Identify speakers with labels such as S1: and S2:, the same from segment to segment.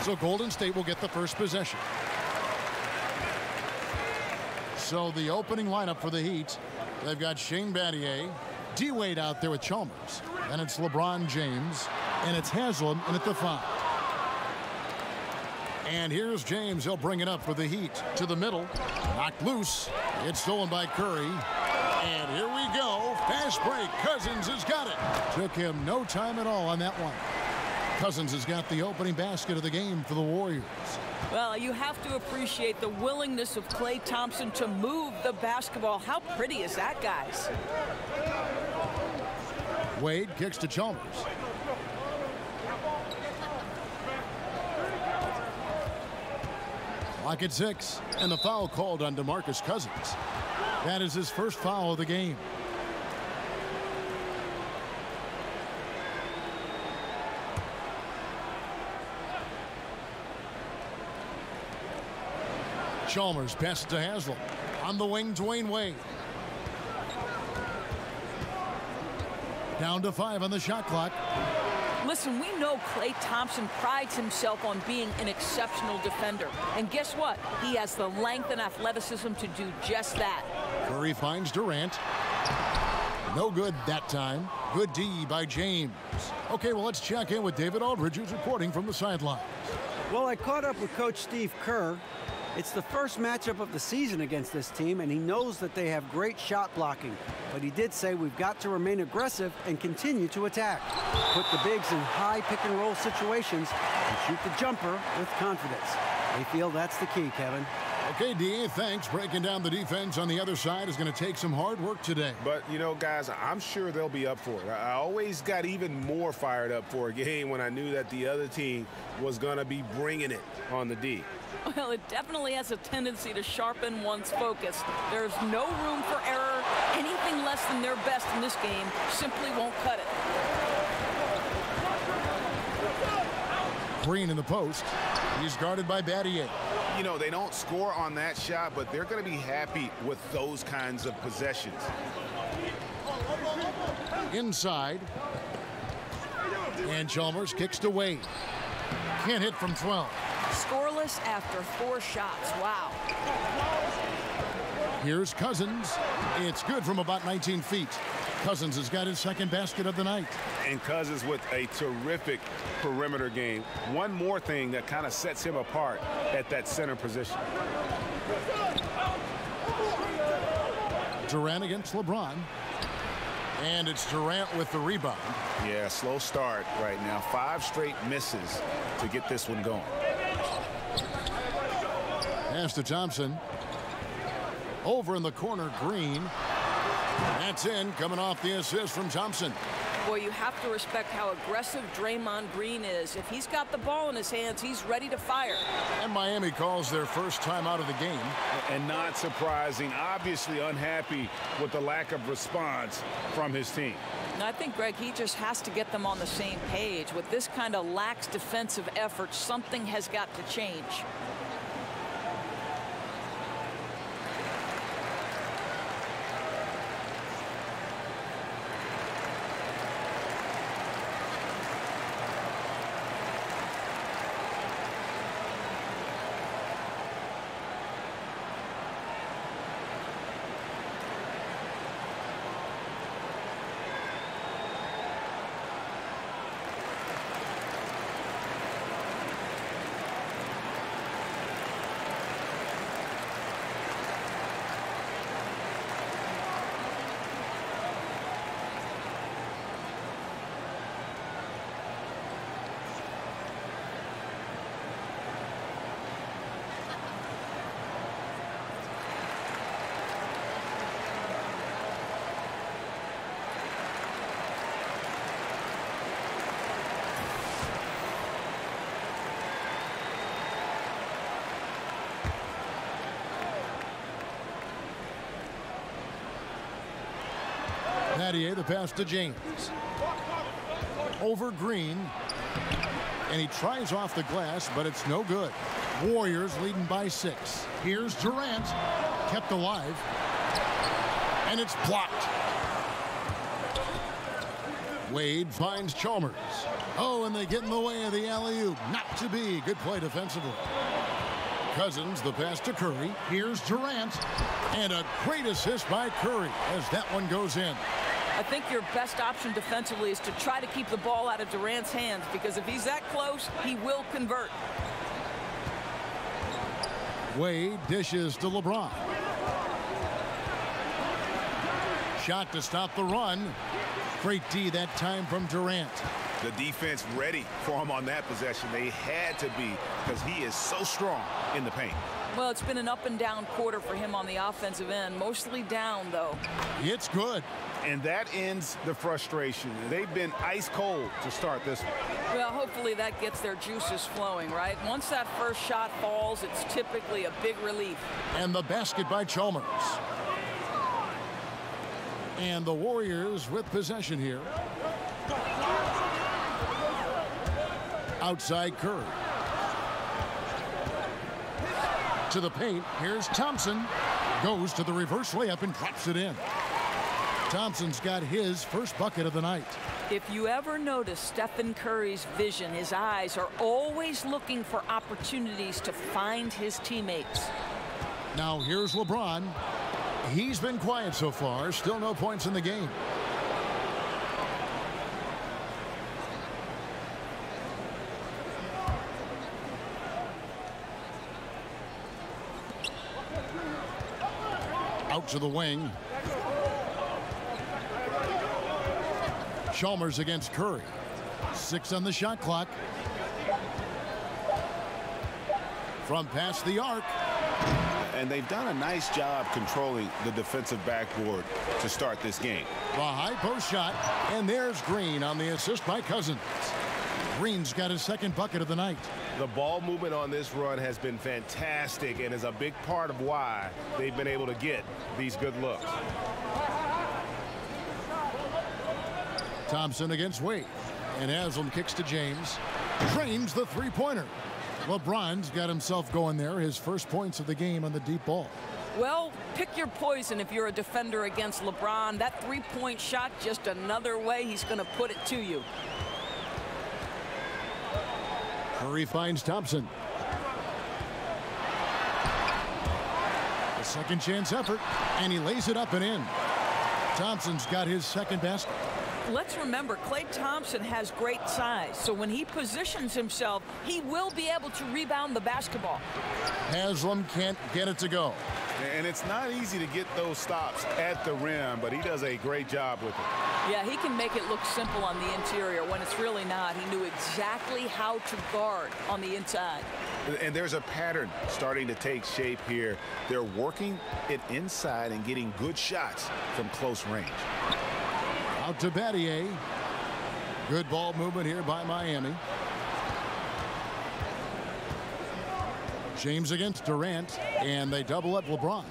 S1: So Golden State will get the first possession. So the opening lineup for the Heat, they've got Shane Battier, D-Wade out there with Chalmers. And it's LeBron James, and it's Haslam in at the 5. And here's James. He'll bring it up for the Heat to the middle. Knocked loose. It's stolen by Curry. And here we go. Fast break. Cousins has got it. Took him no time at all on that one. Cousins has got the opening basket of the game for the Warriors.
S2: Well, you have to appreciate the willingness of Klay Thompson to move the basketball. How pretty is that, guys?
S1: Wade kicks to Chalmers. Clock at 6, and the foul called on DeMarcus Cousins. That is his first foul of the game. Chalmers passes to Haslam. On the wing, Dwayne Wade. Down to 5 on the shot clock.
S2: Listen, we know Klay Thompson prides himself on being an exceptional defender. And guess what? He has the length and athleticism to do just that.
S1: Curry finds Durant. No good that time. Good D by James. Okay, well, let's check in with David Aldridge, who's reporting from the sidelines.
S3: Well, I caught up with Coach Steve Kerr. It's the first matchup of the season against this team, and he knows that they have great shot blocking. But he did say we've got to remain aggressive and continue to attack. Put the bigs in high pick-and-roll situations and shoot the jumper with confidence. They feel that's the key, Kevin.
S1: Okay, D.A., thanks. Breaking down the defense on the other side is going to take some hard work today.
S4: But, you know, guys, I'm sure they'll be up for it. I always got even more fired up for a game when I knew that the other team was going to be bringing it on the D.
S2: Well, it definitely has a tendency to sharpen one's focus. There's no room for error. Anything less than their best in this game simply won't cut it.
S1: Green in the post. He's guarded by Battier.
S4: You know, they don't score on that shot, but they're going to be happy with those kinds of possessions.
S1: Inside. And Chalmers kicks to Wade. Can't hit from 12.
S2: Scoreless after 4 shots. Wow.
S1: Here's Cousins. It's good from about 19 feet. Cousins has got his second basket of the night.
S4: And Cousins with a terrific perimeter game. One more thing that kind of sets him apart at that center position.
S1: Durant against LeBron. And it's Durant with the rebound.
S4: Yeah, slow start right now. 5 straight misses to get this one going.
S1: Pass to Thompson. Over in the corner, Green. That's in, coming off the assist from Thompson.
S2: Boy, you have to respect how aggressive Draymond Green is. If he's got the ball in his hands, he's ready to fire.
S1: And Miami calls their first time out of the game.
S4: And not surprising, obviously unhappy with the lack of response from his team.
S2: And I think, Greg, he just has to get them on the same page. With this kind of lax defensive effort, something has got to change.
S1: Battier, the pass to James. Over Green. And he tries off the glass, but it's no good. Warriors leading by 6. Here's Durant. Kept alive. And it's blocked. Wade finds Chalmers. Oh, and they get in the way of the alley-oop. Not to be. Good play defensively. Cousins, the pass to Curry. Here's Durant. And a great assist by Curry as that one goes in.
S2: I think your best option defensively is to try to keep the ball out of Durant's hands, because if he's that close, he will convert.
S1: Wade dishes to LeBron. Shot to stop the run. Great D that time from Durant.
S4: The defense ready for him on that possession. They had to be, because he is so strong in the paint.
S2: Well, it's been an up and down quarter for him on the offensive end. Mostly down, though.
S1: It's good.
S4: And that ends the frustration. They've been ice cold to start this one.
S2: Well, hopefully that gets their juices flowing, right? Once that first shot falls, it's typically a big relief.
S1: And the basket by Chalmers. And the Warriors with possession here. Outside Curry. To the paint. Here's Thompson. Goes to the reverse layup and drops it in. Thompson's got his first bucket of the night.
S2: If you ever notice Stephen Curry's vision, his eyes are always looking for opportunities to find his teammates.
S1: Now here's LeBron. He's been quiet so far. Still no points in the game. Out to the wing. Chalmers against Curry. 6 on the shot clock. From past the arc.
S4: And they've done a nice job controlling the defensive backboard to start this game.
S1: The high post shot. And there's Green on the assist by Cousins. Green's got his second bucket of the night.
S4: The ball movement on this run has been fantastic and is a big part of why they've been able to get these good looks.
S1: Thompson against Wade. And Haslam kicks to James. Drains the three-pointer. LeBron's got himself going there. His first points of the game on the deep ball.
S2: Well, pick your poison if you're a defender against LeBron. That three-point shot, just another way he's going to put it to you.
S1: Curry finds Thompson. A second chance effort, and he lays it up and in. Thompson's got his second basket.
S2: Let's remember, Klay Thompson has great size, so when he positions himself, he will be able to rebound the basketball.
S1: Haslam can't get it to go.
S4: And it's not easy to get those stops at the rim, but he does a great job with it.
S2: Yeah, he can make it look simple on the interior when it's really not. He knew exactly how to guard on the inside.
S4: And there's a pattern starting to take shape here. They're working it inside and getting good shots from close range.
S1: Out to Battier. Good ball movement here by Miami. James against Durant, and they double up LeBron.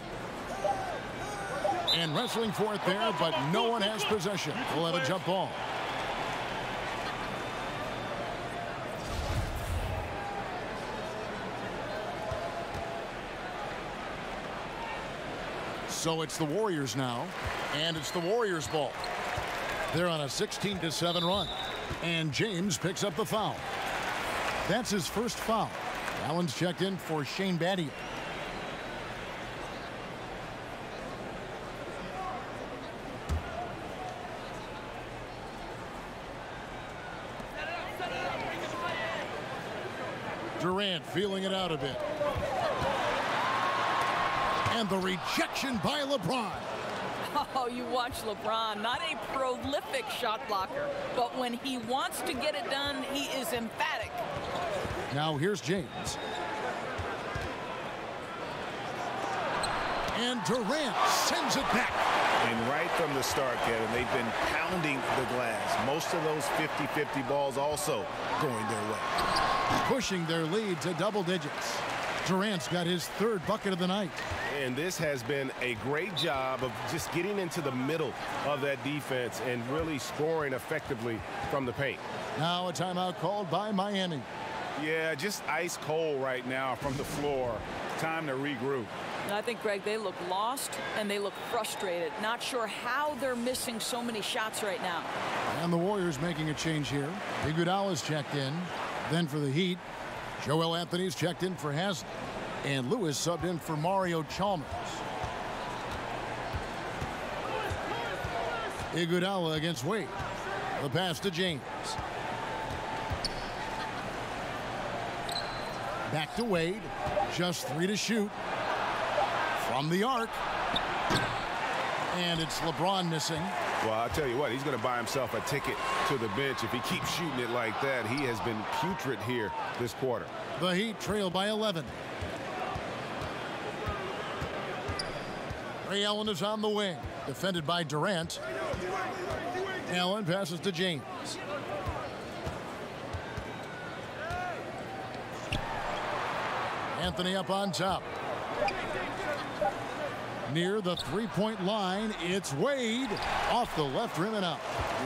S1: And wrestling for it there, but no one has possession. We'll have a jump ball. So it's the Warriors now, and it's the Warriors' ball. They're on a 16-7 run, and James picks up the foul. That's his first foul. That one's checked in for Shane Battier. Durant feeling it out a bit. And the rejection by LeBron.
S2: Oh, you watch LeBron, not a prolific shot blocker, but when he wants to get it done, he is emphatic.
S1: Now here's James. And Durant sends it back.
S4: And right from the start, Kevin, they've been pounding the glass. Most of those 50-50 balls also going their way.
S1: Pushing their lead to double digits. Durant's got his third bucket of the night.
S4: And this has been a great job of just getting into the middle of that defense and really scoring effectively from the paint.
S1: Now a timeout called by Miami.
S4: Yeah, just ice cold right now from the floor. Time to regroup.
S2: I think, Greg, they look lost and they look frustrated. Not sure how they're missing so many shots right now.
S1: And the Warriors Warriors making a change here. Iguodala's checked in. Then for the Heat, Joel Anthony's checked in for Haslem. And Lewis subbed in for Mario Chalmers. Iguodala against Wade. The pass to James. Back to Wade. Just 3 to shoot. From the arc. And it's LeBron missing.
S4: Well, I'll tell you what, he's going to buy himself a ticket to the bench if he keeps shooting it like that. He has been putrid here this quarter.
S1: The Heat trail by 11. Ray Allen is on the wing. Defended by Durant. Allen passes to James. Anthony up on top. Near the three-point line, it's Wade. Off the left rim and out.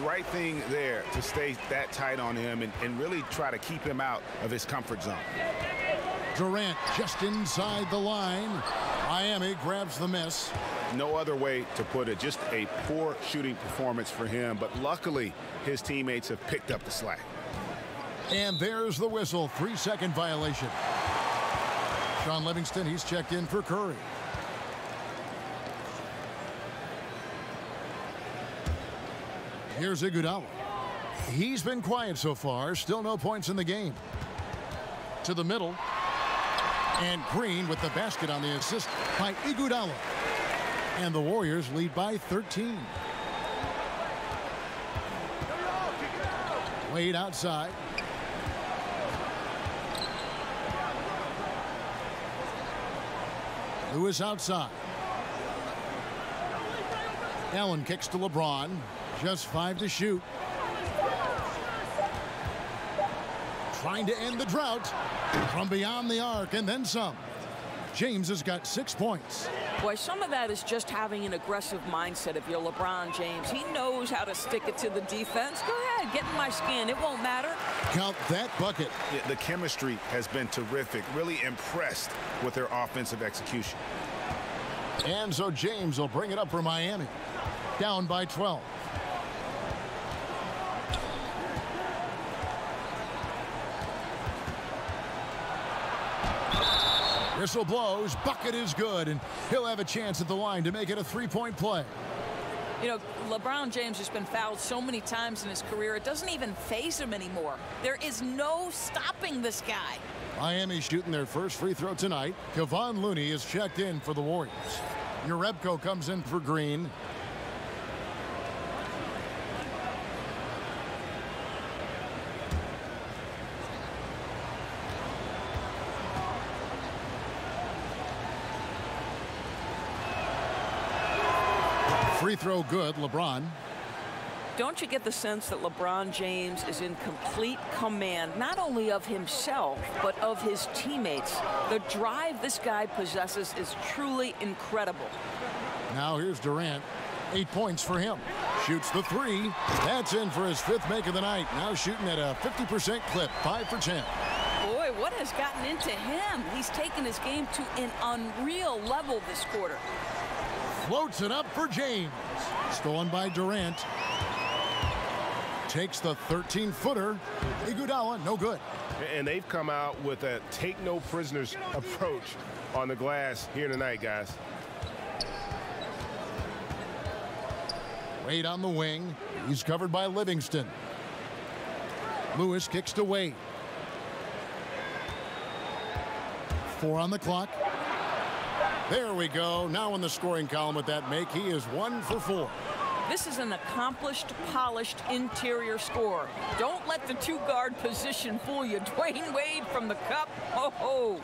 S4: Right thing there to stay that tight on him and really try to keep him out of his comfort zone.
S1: Durant just inside the line. Miami grabs the miss.
S4: No other way to put it. Just a poor shooting performance for him. But luckily, his teammates have picked up the slack.
S1: And there's the whistle. 3-second violation. Sean Livingston, he's checked in for Curry. Here's Iguodala. He's been quiet so far. Still no points in the game. To the middle. And Green with the basket on the assist by Iguodala. And the Warriors lead by 13. Wade outside. Lewis outside. Allen kicks to LeBron. Just 5 to shoot. Trying to end the drought from beyond the arc and then some. James has got 6 points.
S2: Boy, some of that is just having an aggressive mindset if you're LeBron James. He knows how to stick it to the defense. Go ahead, get in my skin. It won't matter.
S1: Count that bucket.
S4: Yeah, the chemistry has been terrific. Really impressed with their offensive execution.
S1: And so James will bring it up for Miami. Down by 12. Whistle blows, bucket is good, and he'll have a chance at the line to make it a three-point play.
S2: You know, LeBron James has been fouled so many times in his career, it doesn't even faze him anymore. There is no stopping this guy.
S1: Miami shooting their first free throw tonight. Kevon Looney is checked in for the Warriors. Urebko comes in for Green. Free throw good, LeBron.
S2: Don't you get the sense that LeBron James is in complete command, not only of himself, but of his teammates? The drive this guy possesses is truly incredible.
S1: Now here's Durant. 8 points for him. Shoots the three. That's in for his 5th make of the night. Now shooting at a 50% clip, 5 for 10.
S2: Boy, what has gotten into him? He's taken his game to an unreal level this quarter.
S1: Floats it up for James. Stolen by Durant. Takes the 13-footer. Iguodala, no good.
S4: And they've come out with a take-no-prisoners approach on the glass here tonight, guys.
S1: Wade on the wing. He's covered by Livingston. Lewis kicks to Wade. 4 on the clock. There we go. Now in the scoring column with that make, he is 1 for 4.
S2: This is an accomplished, polished interior scorer. Don't let the two-guard position fool you. Dwayne Wade from the cup. Ho-ho.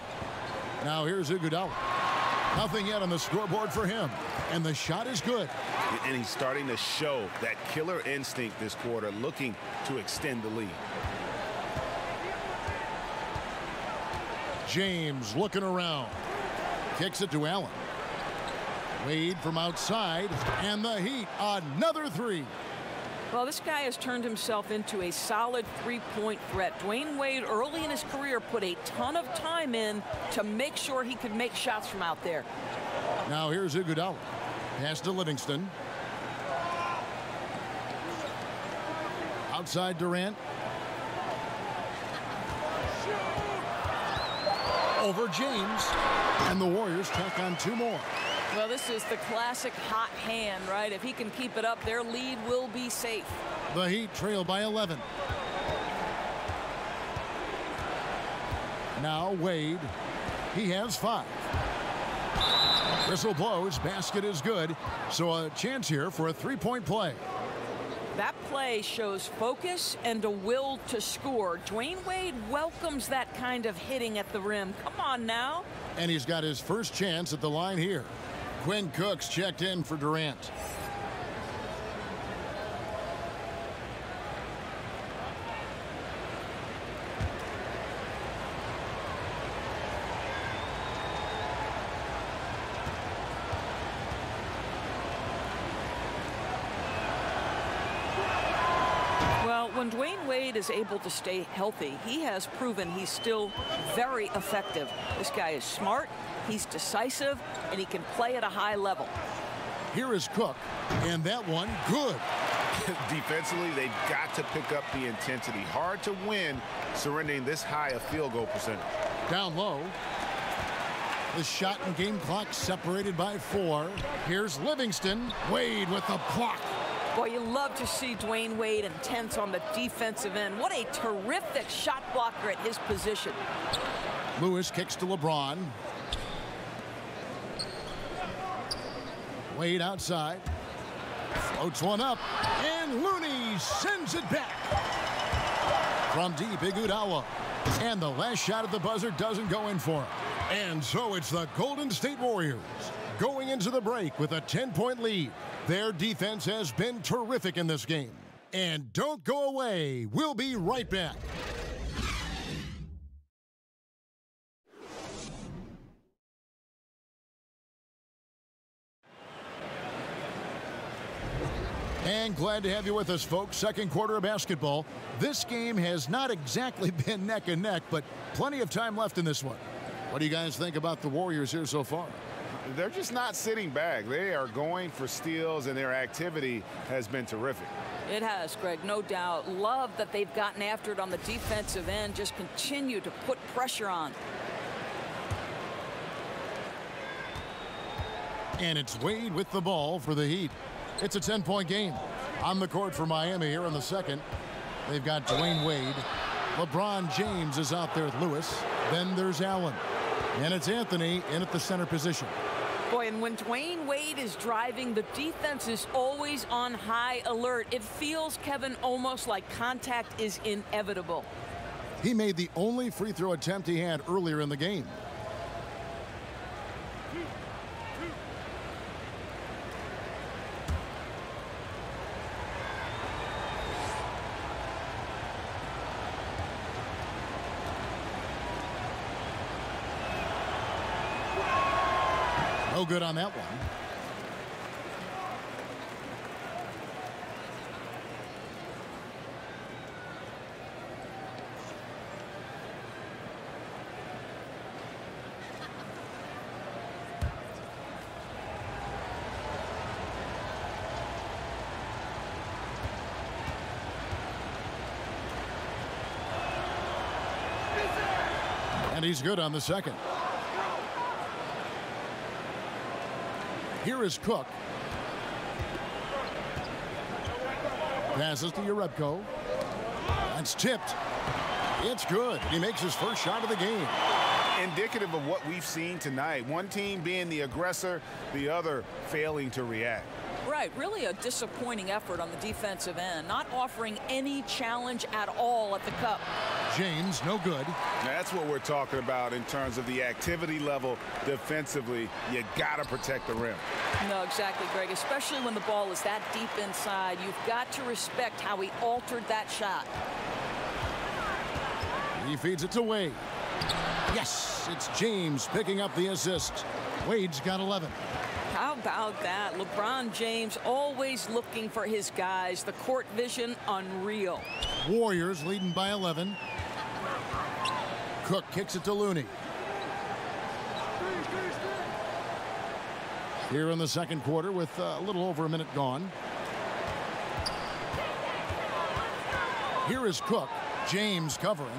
S1: Now here's Iguodala. Nothing yet on the scoreboard for him. And the shot is good.
S4: And he's starting to show that killer instinct this quarter, looking to extend the lead.
S1: James looking around. Kicks it to Allen. Wade from outside, and the Heat, another three.
S2: Well, this guy has turned himself into a solid three-point threat. Dwayne Wade, early in his career, put a ton of time in to make sure he could make shots from out there.
S1: Now here's Iguodala. Pass to Livingston. Outside Durant. Over James. And the Warriors tack on 2 more.
S2: Well, this is the classic hot hand, right? If he can keep it up, their lead will be safe.
S1: The Heat trail by 11. Now Wade. He has 5. Whistle blows. Basket is good. So a chance here for a 3-point play.
S2: That play shows focus and a will to score. Dwayne Wade welcomes that kind of hitting at the rim. Come on now.
S1: And he's got his first chance at the line here. Quinn Cook's checked in for Durant.
S2: When Dwayne Wade is able to stay healthy, he has proven he's still very effective. This guy is smart, he's decisive, and he can play at a high level.
S1: Here is Cook, and that one good.
S4: Defensively, they've got to pick up the intensity. Hard to win surrendering this high a field goal percentage.
S1: Down low. The shot and game clock separated by 4. Here's Livingston. Wade with the block.
S2: Boy, you love to see Dwayne Wade intense on the defensive end. What a terrific shot blocker at his position.
S1: Lewis kicks to LeBron. Wade outside. Floats one up. And Looney sends it back. From deep, Iguodala. And the last shot at the buzzer doesn't go in for him. And so it's the Golden State Warriors going into the break with a 10-point lead. Their defense has been terrific in this game. And don't go away. We'll be right back. And glad to have you with us, folks. Second quarter of basketball. This game has not exactly been neck and neck, but plenty of time left in this one. What do you guys think about the Warriors here so far?
S4: They're just not sitting back. They are going for steals, and their activity has been terrific.
S2: It has, Greg, no doubt. Love that they've gotten after it on the defensive end. Just continue to put pressure on.
S1: And it's Wade with the ball for the Heat. It's a 10-point game. On the court for Miami here in the second. They've got Dwayne Wade. LeBron James is out there with Lewis. Then there's Allen. And it's Anthony in at the center position.
S2: Boy, and when Dwayne Wade is driving, the defense is always on high alert. It feels, Kevin, almost like contact is inevitable.
S1: He made the only free throw attempt he had earlier in the game. No good on that one. And he's good on the second. Here is Cook. Passes to Urebko. That's tipped. It's good. He makes his first shot of the game.
S4: Indicative of what we've seen tonight. One team being the aggressor, the other failing to react.
S2: Right, really a disappointing effort on the defensive end, not offering any challenge at all at the cup.
S1: James, no good.
S4: That's what we're talking about in terms of the activity level defensively. You got to protect the rim.
S2: No, exactly, Greg, especially when the ball is that deep inside. You've got to respect how he altered that shot.
S1: He feeds it to Wade. Yes, it's James picking up the assist. Wade's got 11.
S2: How about that? LeBron James always looking for his guys. The court vision, unreal.
S1: Warriors leading by 11. Cook kicks it to Looney. Here in the second quarter with a little over a minute gone. Here is Cook. James covering.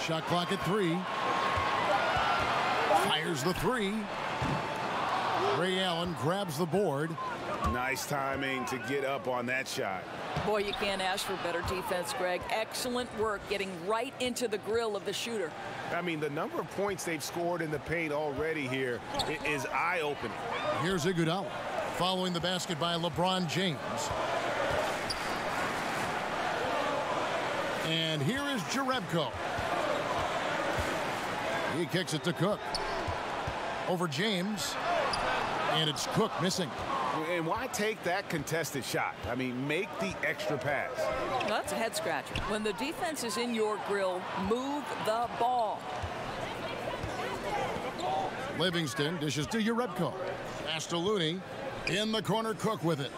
S1: Shot clock at 3. Fires the 3. Ray Allen grabs the board.
S4: Nice timing to get up on that shot.
S2: Boy, you can't ask for better defense, Greg. Excellent work getting right into the grill of the shooter.
S4: I mean, the number of points they've scored in the paint already here is eye-opening.
S1: Here's Iguodala following the basket by LeBron James. And here is Jerebko. He kicks it to Cook. Over James. And it's Cook missing.
S4: And why take that contested shot? I mean, make the extra pass.
S2: Well, that's a head scratcher. When the defense is in your grill, move the ball.
S1: Livingston dishes to Jerebko. Pass to Looney. In the corner, Cook with it.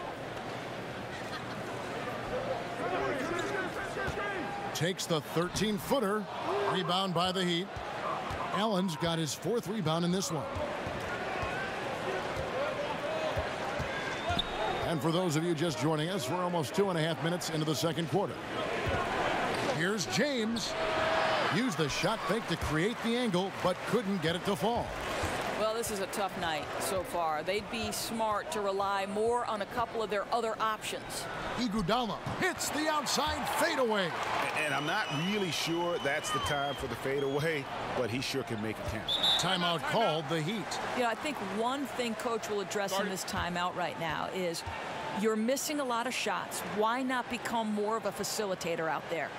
S1: Takes the 13-footer. Rebound by the Heat. Allen's got his 4th rebound in this one. And for those of you just joining us, we're almost 2.5 minutes into the second quarter. Here's James. Used the shot fake to create the angle, but couldn't get it to fall.
S2: Well, this is a tough night so far. They'd be smart to rely more on a couple of their other options.
S1: Iguodala hits the outside fadeaway.
S4: And I'm not really sure that's the time for the fadeaway, but he sure can make it count.
S1: Timeout called, the Heat.
S2: You know, I think one thing Coach will address in this timeout right now is you're missing a lot of shots. Why not become more of a facilitator out there?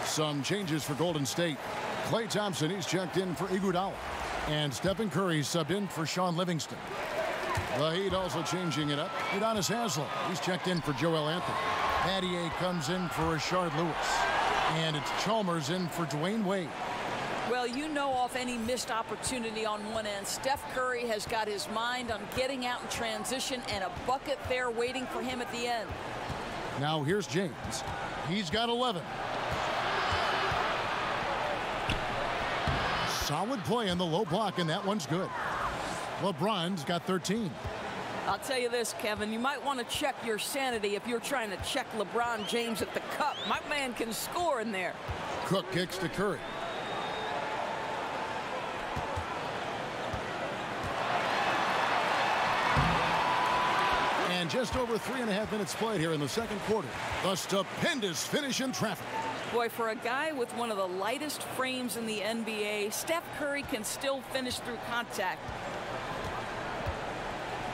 S1: Some changes for Golden State. Klay Thompson, he's checked in for Iguodala. And Stephen Curry subbed in for Sean Livingston. The Heat also changing it up. Udonis Haslem, he's checked in for Joel Anthony. Pattier comes in for Rashard Lewis. And it's Chalmers in for Dwayne Wade.
S2: Well, you know, off any missed opportunity on one end, Steph Curry has got his mind on getting out in transition and a bucket there waiting for him at the end.
S1: Now here's James. He's got 11. Solid play in the low block, and that one's good. LeBron's got 13.
S2: I'll tell you this, Kevin, you might want to check your sanity if you're trying to check LeBron James at the cup. My man can score in there.
S1: Cook kicks to Curry. And just over 3.5 minutes played here in the second quarter. The stupendous finish in traffic.
S2: Boy, for a guy with one of the lightest frames in the NBA, Steph Curry can still finish through contact.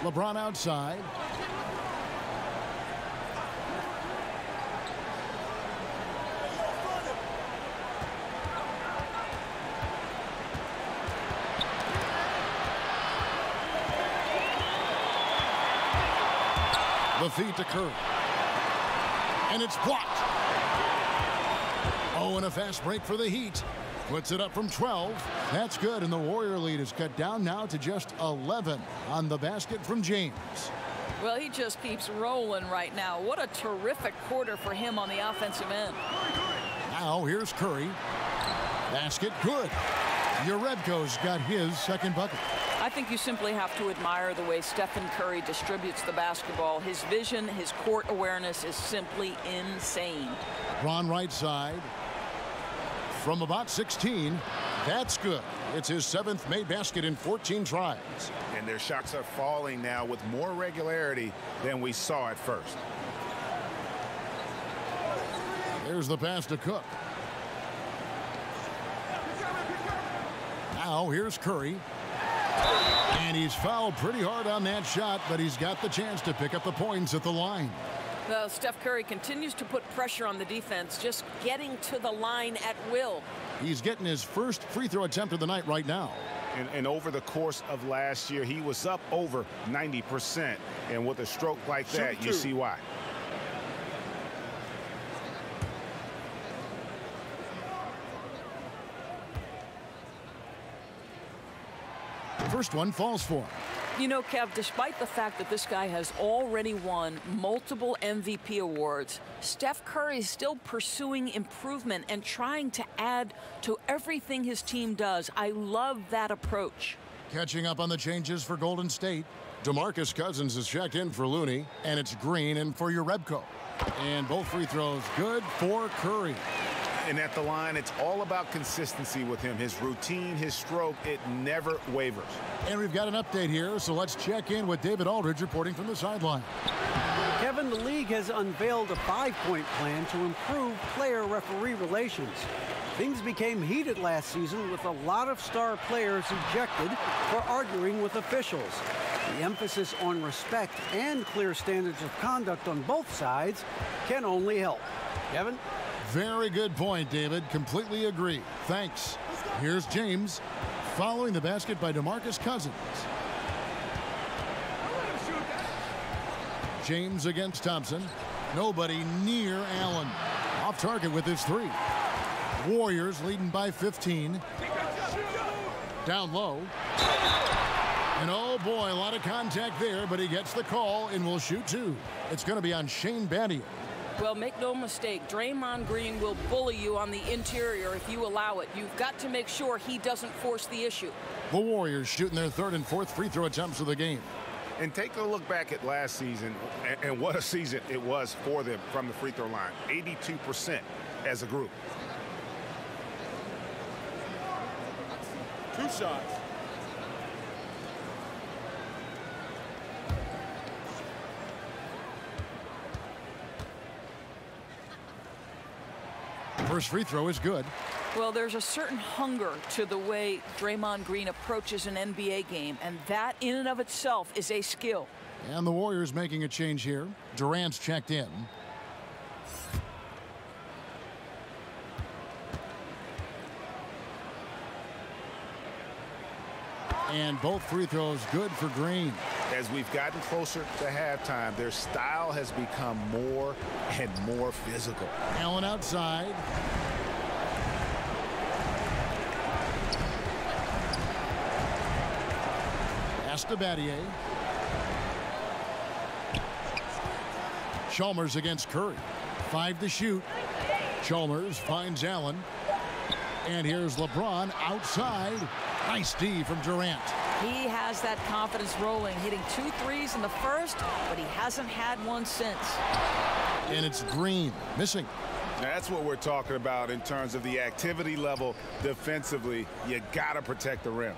S1: LeBron outside. The feed to Curry. And it's blocked. Oh, and a fast break for the Heat. Puts it up from 12. That's good, and the Warrior lead is cut down now to just 11 on the basket from James.
S2: Well, he just keeps rolling right now. What a terrific quarter for him on the offensive end.
S1: Now here's Curry. Basket good. Jerebko's got his second bucket.
S2: I think you simply have to admire the way Stephen Curry distributes the basketball. His vision, his court awareness is simply insane.
S1: LeBron right side. From about 16, that's good. It's his 7th made basket in 14 tries.
S4: And their shots are falling now with more regularity than we saw at first.
S1: Here's the pass to Cook. Now here's Curry. And he's fouled pretty hard on that shot, but he's got the chance to pick up the points at the line.
S2: Well, Steph Curry continues to put pressure on the defense, just getting to the line at will.
S1: He's getting his first free throw attempt of the night right now.
S4: And over the course of last year, he was up over 90%. And with a stroke like that, you see why.
S1: First one falls for him.
S2: You know, Kev, despite the fact that this guy has already won multiple MVP awards, Steph Curry is still pursuing improvement and trying to add to everything his team does. I love that approach.
S1: Catching up on the changes for Golden State. DeMarcus Cousins is checked in for Looney, and it's Green in for Jerebko. And both free throws good for Curry.
S4: And at the line, it's all about consistency with him. His routine, his stroke, it never wavers.
S1: And we've got an update here, so let's check in with David Aldridge reporting from the sideline.
S3: Kevin, the league has unveiled a 5-point plan to improve player-referee relations. Things became heated last season with a lot of star players ejected for arguing with officials. The emphasis on respect and clear standards of conduct on both sides can only help. Kevin?
S1: Very good point, David. Completely agree. Thanks. Here's James following the basket by DeMarcus Cousins. James against Thompson. Nobody near Allen. Off target with his three. Warriors leading by 15. Down low. And oh boy, a lot of contact there, but he gets the call and will shoot two. It's going to be on Shane Battier.
S2: Well, make no mistake, Draymond Green will bully you on the interior if you allow it. You've got to make sure he doesn't force the issue.
S1: The Warriors shooting their third and fourth free throw attempts of the game.
S4: And take a look back at last season, and what a season it was for them from the free throw line. 82% as a group.
S5: Two shots.
S1: First free throw is good.
S2: Well, there's a certain hunger to the way Draymond Green approaches an NBA game, and that in and of itself is a skill.
S1: And the Warriors making a change here. Durant's checked in. And both free throws good for Green.
S4: As we've gotten closer to halftime, their style has become more and more physical.
S1: Allen outside. Pass to Battier. Chalmers against Curry. 5 to shoot. Chalmers finds Allen. And here's LeBron outside. Nice D from Durant.
S2: He has that confidence rolling, hitting 2 threes in the first, but he hasn't had one since.
S1: And it's Green missing.
S4: That's what we're talking about in terms of the activity level defensively. You got to protect the rim.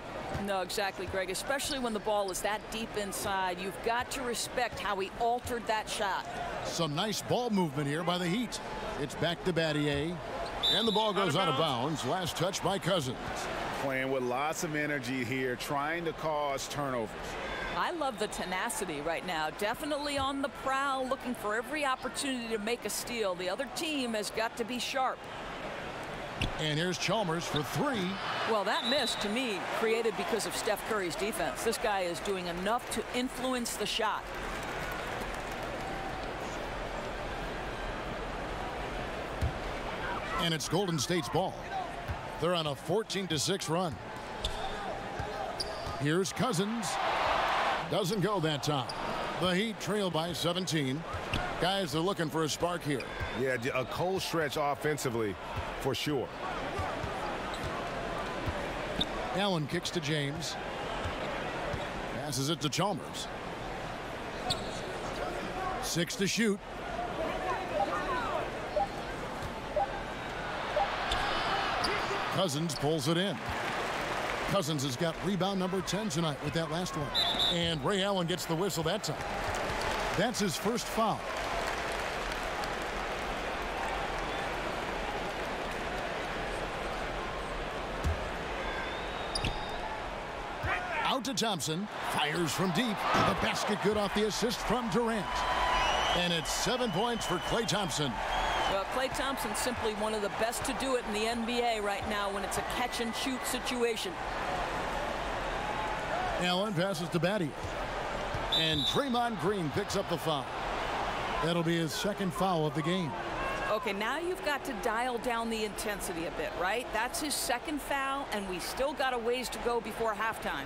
S2: No, exactly, Greg, especially when the ball is that deep inside. You've got to respect how he altered that shot.
S1: Some nice ball movement here by the Heat. It's back to Battier. And the ball goes out of bounds. Last touch by Cousins.
S4: Playing with lots of energy here, trying to cause turnovers.
S2: I love the tenacity right now. Definitely on the prowl, looking for every opportunity to make a steal. The other team has got to be sharp.
S1: And here's Chalmers for 3.
S2: Well, that miss, to me, created because of Steph Curry's defense. This guy is doing enough to influence the shot.
S1: And it's Golden State's ball. They're on a 14-6 run. Here's Cousins. Doesn't go that time. The Heat trail by 17. Guys are looking for a spark here.
S4: Yeah, a cold stretch offensively for sure.
S1: Allen kicks to James. Passes it to Chalmers. 6 to shoot. Cousins pulls it in. Cousins has got rebound number 10 tonight with that last one. And Ray Allen gets the whistle that time. That's his first foul. to Thompson. Fires from deep. The basket good off the assist from Durant. And it's 7 points for Klay Thompson.
S2: Well, Klay Thompson's simply one of the best to do it in the NBA right now when it's a catch-and-shoot situation.
S1: Allen passes to Batty. And Draymond Green picks up the foul. That'll be his second foul of the game.
S2: Okay, now you've got to dial down the intensity a bit, right? That's his second foul, and we still got a ways to go before halftime.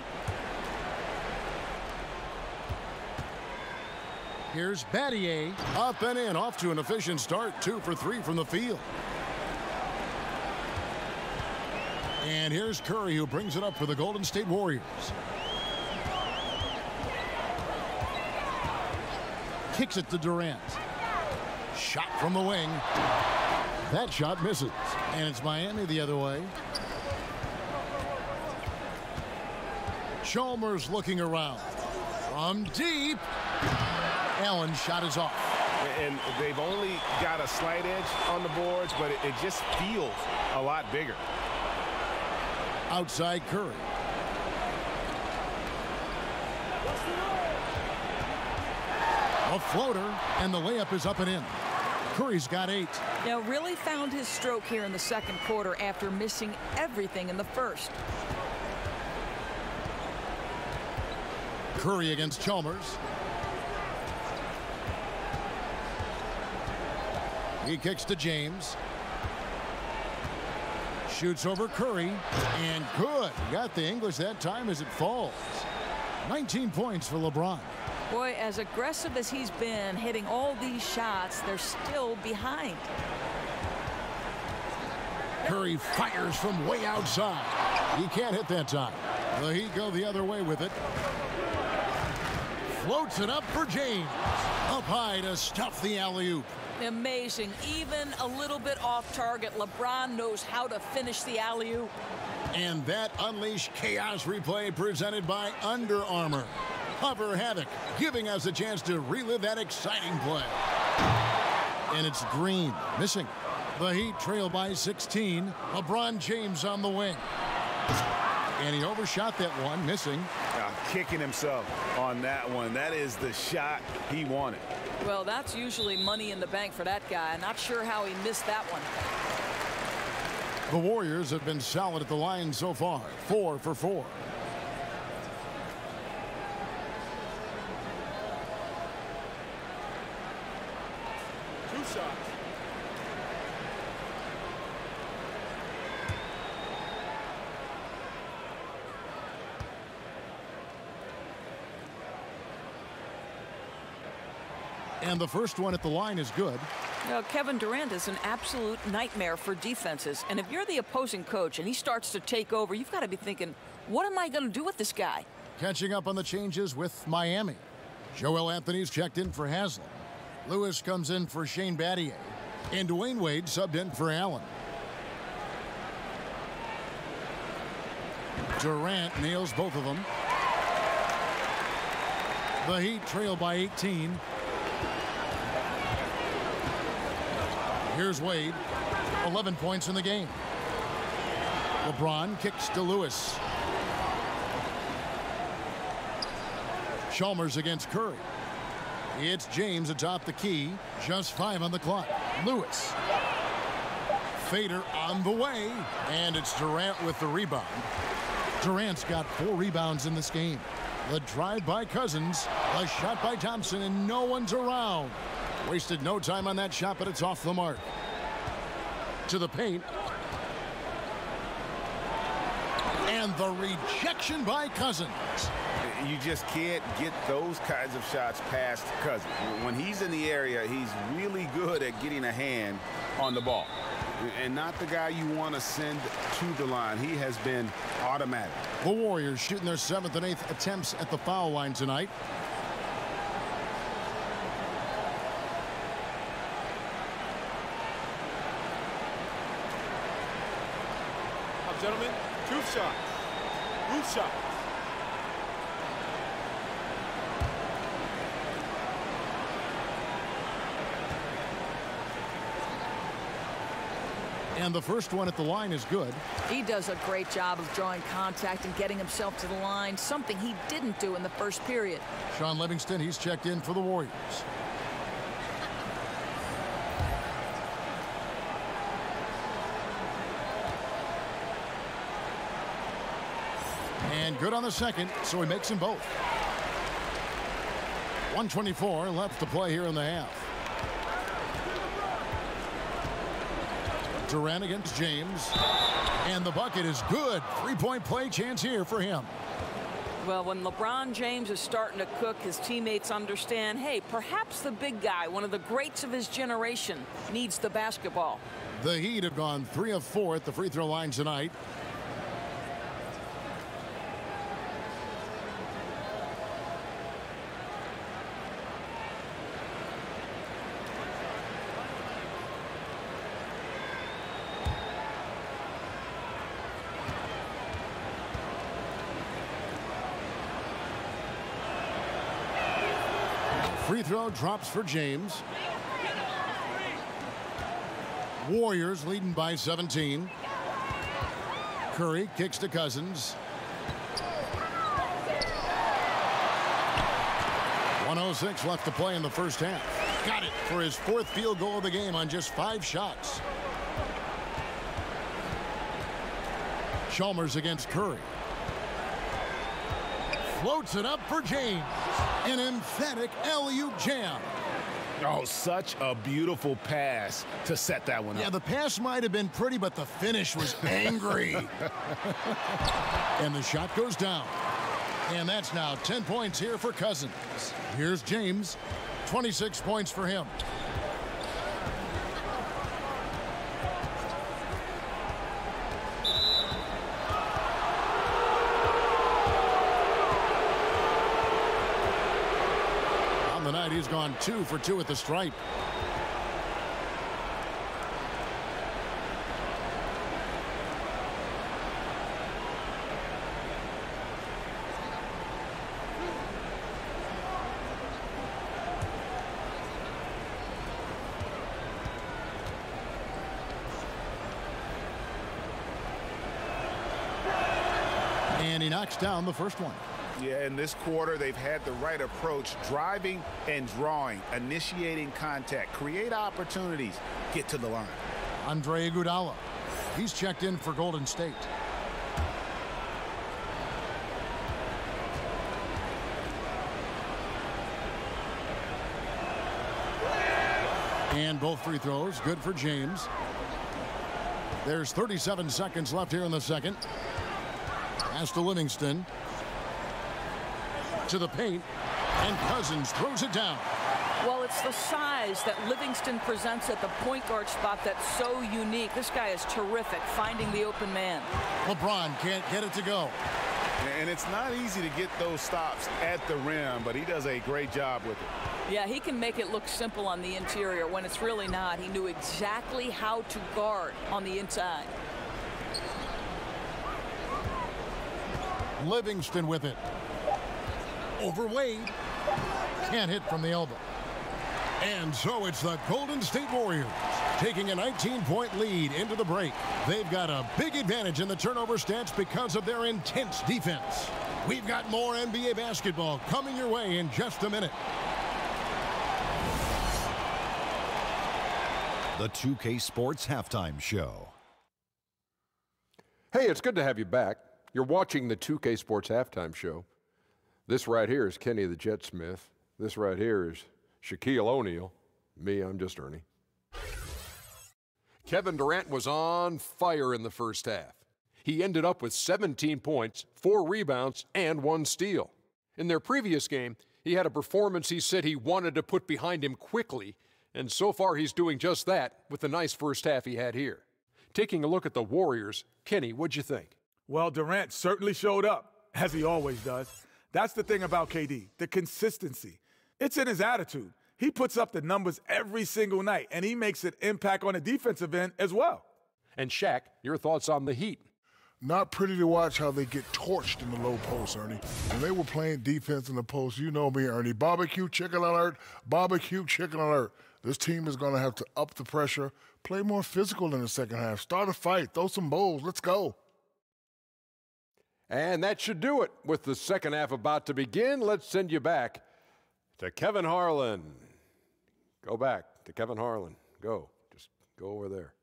S1: Here's Battier. Up and in, off to an efficient start. 2 for 3 from the field. And here's Curry, who brings it up for the Golden State Warriors. Kicks it to Durant. Shot from the wing. That shot misses. And it's Miami the other way. Chalmers looking around. From deep. Allen's shot is off.
S4: And they've only got a slight edge on the boards, but it just feels a lot bigger.
S1: Outside Curry. A floater, and the layup is up and in. Curry's got 8.
S2: Now, really found his stroke here in the second quarter after missing everything in the first.
S1: Curry against Chalmers. He kicks to James. Shoots over Curry. And good. Got the English that time as it falls. 19 points for LeBron.
S2: Boy, as aggressive as he's been hitting all these shots, they're still behind.
S1: Curry fires from way outside. He can't hit that time. The Heat go the other way with it. Floats it up for James. Up high to stuff the alley-oop.
S2: Amazing. Even a little bit off target, LeBron knows how to finish the alley-oop.
S1: And that unleashed chaos replay presented by Under Armour. Hover Havoc, giving us a chance to relive that exciting play. And it's Green missing. The Heat trail by 16. LeBron James on the wing. And he overshot that one, missing.
S5: Kicking himself on that one. That is the shot he wanted.
S2: Well, that's usually money in the bank for that guy. Not sure how he missed that one.
S1: The Warriors have been solid at the line so far. 4 for 4. And the first one at the line is good.
S2: Now, Kevin Durant is an absolute nightmare for defenses. And if you're the opposing coach and he starts to take over, you've got to be thinking, what am I going to do with this guy?
S1: Catching up on the changes with Miami. Joel Anthony's checked in for Haslam. Lewis comes in for Shane Battier. And Dwayne Wade subbed in for Allen. Durant nails both of them. The Heat trail by 18. Here's Wade. 11 points in the game. LeBron kicks to Lewis. Chalmers against Curry. It's James atop the key. Just 5 on the clock. Lewis. Fader on the way. And it's Durant with the rebound. Durant's got 4 rebounds in this game. The drive by Cousins. A shot by Thompson, and no one's around. Wasted no time on that shot, but it's off the mark. To the paint. And the rejection by Cousins.
S5: You just can't get those kinds of shots past Cousins. When he's in the area, he's really good at getting a hand on the ball. And not the guy you want to send to the line. He has been automatic.
S1: The Warriors shooting their 7th and 8th attempts at the foul line tonight.
S6: Gentlemen, 2 shots. 2 shots.
S1: And the first one at the line is good.
S2: He does a great job of drawing contact and getting himself to the line, something he didn't do in the first period.
S1: Shaun Livingston, he's checked in for the Warriors. And good on the second, so he makes them both. 1:24 left to play here in the half. Durant against James. And the bucket is good. Three-point play chance here for him.
S2: Well, when LeBron James is starting to cook, his teammates understand, hey, perhaps the big guy, one of the greats of his generation, needs the basketball.
S1: The Heat have gone 3 of 4 at the free throw line tonight. Free throw drops for James. Warriors leading by 17. Curry kicks to Cousins. 1:06 left to play in the first half. Got it for his 4th field goal of the game on just 5 shots. Chalmers against Curry. Floats it up for James. An emphatic alley-oop jam.
S4: Oh, such a beautiful pass to set that one up.
S1: Yeah, the pass might have been pretty, but the finish was angry. And the shot goes down. And that's now 10 points here for Cousins. Here's James. 26 points for him. Tonight he's gone 2 for 2 at the stripe. And he knocks down the first one.
S5: Yeah, in this quarter, they've had the right approach, driving and drawing, initiating contact, create opportunities, get to the line.
S1: Andre Iguodala. He's checked in for Golden State. And both free throws good for James. There's 37 seconds left here in the second. Pass to Livingston. To the paint, and Cousins throws it down.
S2: Well, it's the size that Livingston presents at the point guard spot that's so unique. This guy is terrific finding the open man.
S1: LeBron can't get it to go.
S5: And it's not easy to get those stops at the rim, but he does a great job with it.
S2: Yeah, he can make it look simple on the interior when it's really not. He knew exactly how to guard on the inside.
S1: Livingston with it. Over Wade. Can't hit from the elbow. And so it's the Golden State Warriors taking a 19-point lead into the break. They've got a big advantage in the turnover stats because of their intense defense. We've got more NBA basketball coming your way in just a minute.
S7: The 2K Sports Halftime Show.
S8: Hey, it's good to have you back. You're watching the 2K Sports Halftime Show. This right here is Kenny the Jet Smith. This right here is Shaquille O'Neal. Me, I'm just Ernie. Kevin Durant was on fire in the first half. He ended up with 17 points, 4 rebounds, and 1 steal. In their previous game, he had a performance he said he wanted to put behind him quickly, and so far he's doing just that with the nice first half he had here. Taking a look at the Warriors, Kenny, what'd you think?
S6: Well, Durant certainly showed up, as he always does. That's the thing about KD, the consistency. It's in his attitude. He puts up the numbers every single night, and he makes an impact on the defensive end as well.
S8: And Shaq, your thoughts on the Heat?
S9: Not pretty to watch how they get torched in the low post, Ernie. When they were playing defense in the post, you know me, Ernie. Barbecue chicken alert, barbecue chicken alert. This team is going to have to up the pressure, Play more physical in the second half. Start a fight. Throw some bowls. Let's go.
S8: And that should do it. With the second half about to begin, let's send you back to Kevin Harlan. Go back to Kevin Harlan. Go. Just go over there.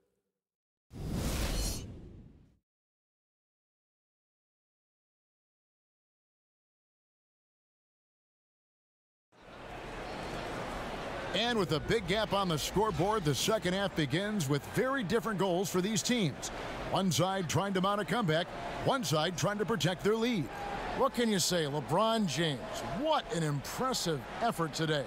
S1: And with a big gap on the scoreboard, the second half begins with very different goals for these teams. One side trying to mount a comeback, one side trying to protect their lead. What can you say? LeBron James, what an impressive effort today.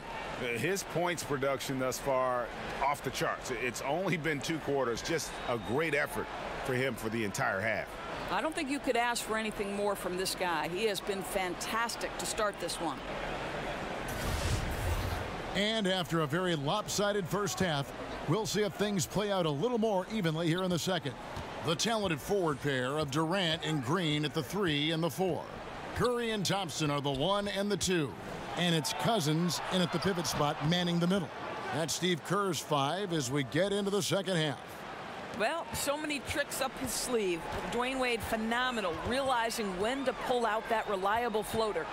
S4: His points production thus far off the charts. It's only been 2 quarters, just a great effort for him for the entire half.
S2: I don't think you could ask for anything more from this guy. He has been fantastic to start this one.
S1: And after a very lopsided first half, we'll see if things play out a little more evenly here in the second. The talented forward pair of Durant and Green at the 3 and the 4. Curry and Thompson are the 1 and the 2. And it's Cousins in at the pivot spot manning the middle. That's Steve Kerr's 5 as we get into the second half.
S2: Well, so many tricks up his sleeve. Dwayne Wade phenomenal, realizing when to pull out that reliable floater.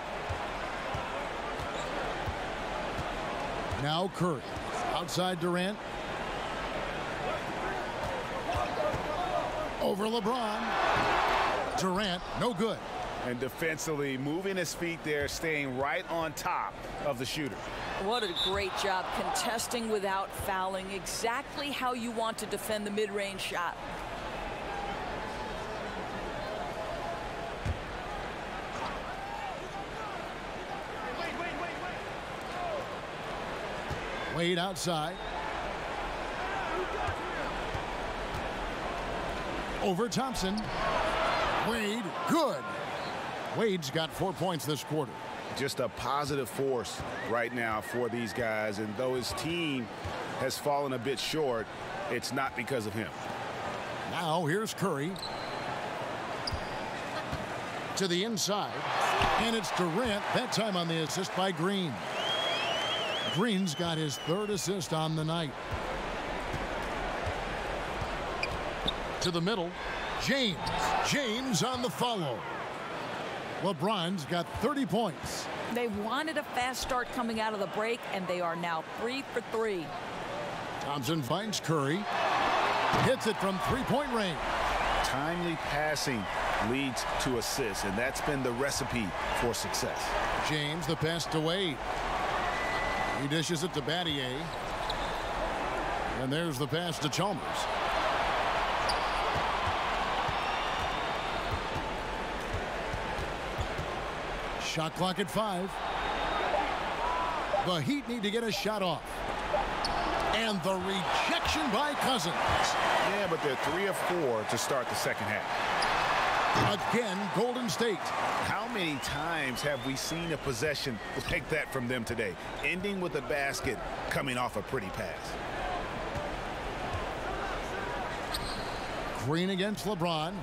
S1: Now Curry. Outside Durant. Over LeBron. Durant, no good.
S4: And defensively, moving his feet there, staying right on top of the shooter.
S2: What a great job contesting without fouling. Exactly how you want to defend the mid-range shot.
S1: Wade outside. Over Thompson. Wade, good. Wade's got 4 points this quarter.
S4: Just a positive force right now for these guys. And though his team has fallen a bit short, it's not because of him.
S1: Now here's Curry. To the inside. And it's Durant, that time on the assist by Green. Green's got his 3rd assist on the night. To the middle. James on the follow. LeBron's got 30 points.
S2: They wanted a fast start coming out of the break, and they are now 3 for 3.
S1: Thompson finds Curry. Hits it from 3-point range.
S4: Timely passing leads to assists, and that's been the recipe for success.
S1: James, the pass to Wade. He dishes it to Battier. And there's the pass to Chalmers. Shot clock at 5. The Heat need to get a shot off. And the rejection by Cousins.
S4: Yeah, but they're 3 of 4 to start the second half.
S1: Again, Golden State.
S4: How many times have we seen a possession like that from them today? Ending with a basket, coming off a pretty pass.
S1: Green against LeBron.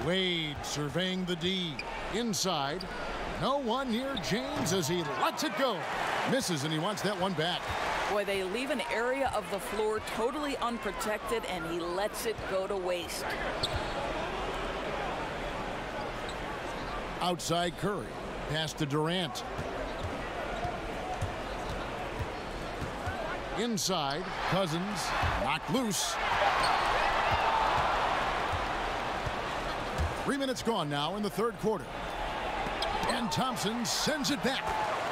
S1: Wade surveying the D. Inside. No one near James as he lets it go. Misses, and he wants that one back.
S2: Boy, they leave an area of the floor totally unprotected, and he lets it go to waste.
S1: Outside Curry. Pass to Durant. Inside. Cousins. Knocked loose. 3 minutes gone now in the 3rd quarter. And Thompson sends it back.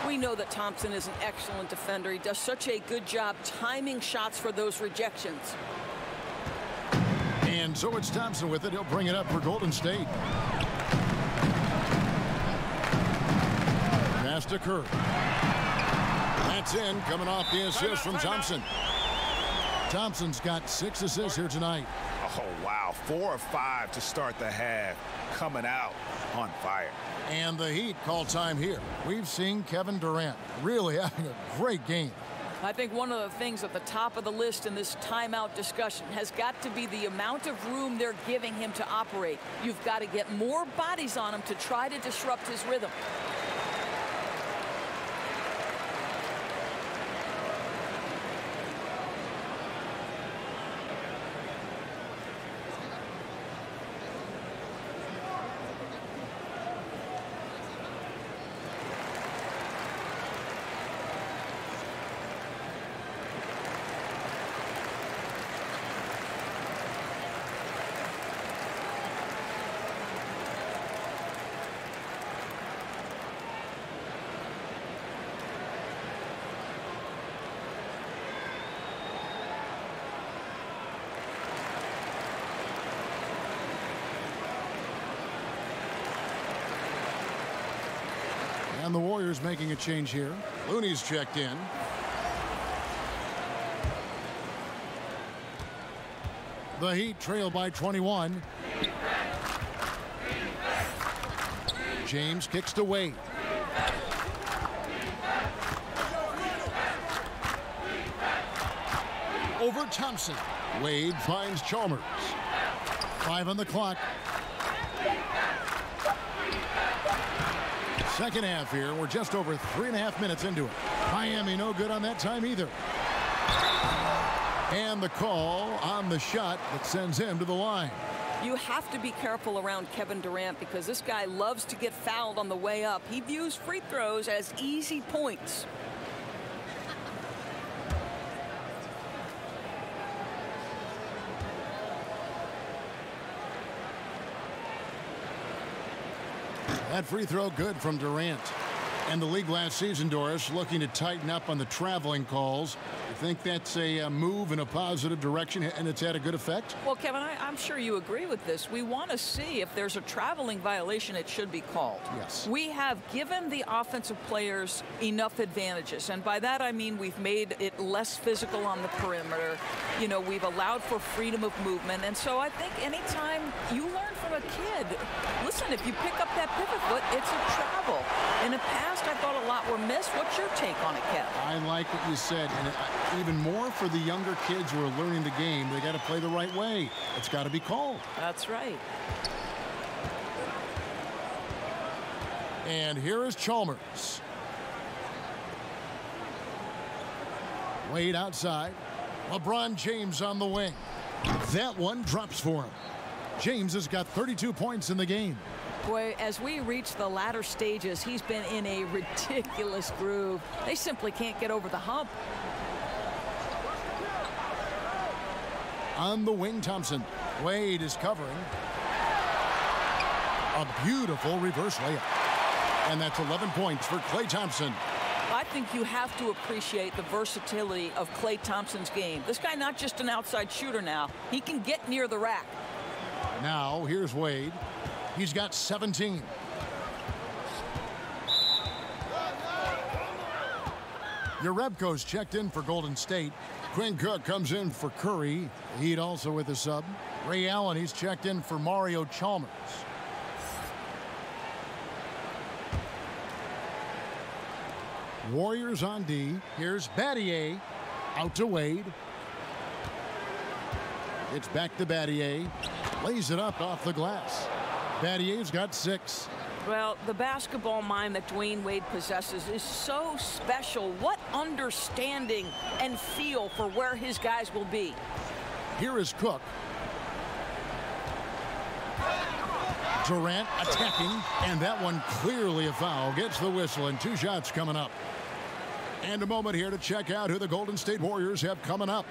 S2: We know that Thompson is an excellent defender. He does such a good job timing shots for those rejections.
S1: And so it's Thompson with it. He'll bring it up for Golden State. Pass to Curry. That's in, coming off the assist from Thompson. Thompson's got 6 assists here tonight.
S4: Oh, wow. 4 of 5 to start the half. Coming out on fire.
S1: And the Heat call time here. We've seen Kevin Durant really having a great game.
S2: I think one of the things at the top of the list in this timeout discussion has got to be the amount of room they're giving him to operate. You've got to get more bodies on him to try to disrupt his rhythm.
S1: And the Warriors making a change here. Looney's checked in. The Heat trail by 21. James kicks to Wade. Over Thompson. Wade finds Chalmers. 5 on the clock. Second half here. We're just over 3.5 minutes into it. Miami no good on that time either. And the call on the shot that sends him to the line.
S2: You have to be careful around Kevin Durant because this guy loves to get fouled on the way up. He views free throws as easy points.
S1: That free throw good from Durant. And the league last season, Doris, looking to tighten up on the traveling calls. You think that's a move in a positive direction and it's had a good effect?
S2: Well, Kevin, I'm sure you agree with this. We want to see if there's a traveling violation, it should be called.
S1: Yes.
S2: We have given the offensive players enough advantages. And by that, I mean we've made it less physical on the perimeter. You know, we've allowed for freedom of movement. And so I think anytime you learn from a kid, listen, if you pick up that pivot foot, it's a travel. In the past, I thought a lot were missed. What's your take on it, Kev?
S1: I like what you said. And even more for the younger kids who are learning the game, they got to play the right way. It's got to be called.
S2: That's right.
S1: And here is Chalmers. Wade outside. LeBron James on the wing. That one drops for him. James has got 32 points in the game.
S2: Boy, as we reach the latter stages, he's been in a ridiculous groove. They simply can't get over the hump.
S1: On the wing, Thompson. Wade is covering. A beautiful reverse layup. And that's 11 points for Klay Thompson.
S2: I think you have to appreciate the versatility of Klay Thompson's game. This guy not just an outside shooter now. He can get near the rack.
S1: Now, here's Wade. He's got 17. Jerebko's checked in for Golden State. Quinn Cook comes in for Curry. Heat also with a sub. Ray Allen, he's checked in for Mario Chalmers. Warriors on D. Here's Battier. Out to Wade. It's back to Battier. Lays it up off the glass. Battier's got 6.
S2: Well, the basketball mind that Dwayne Wade possesses is so special. What understanding and feel for where his guys will be.
S1: Here is Cook. Durant attacking, and that one clearly a foul. Gets the whistle, and 2 shots coming up. And a moment here to check out who the Golden State Warriors have coming up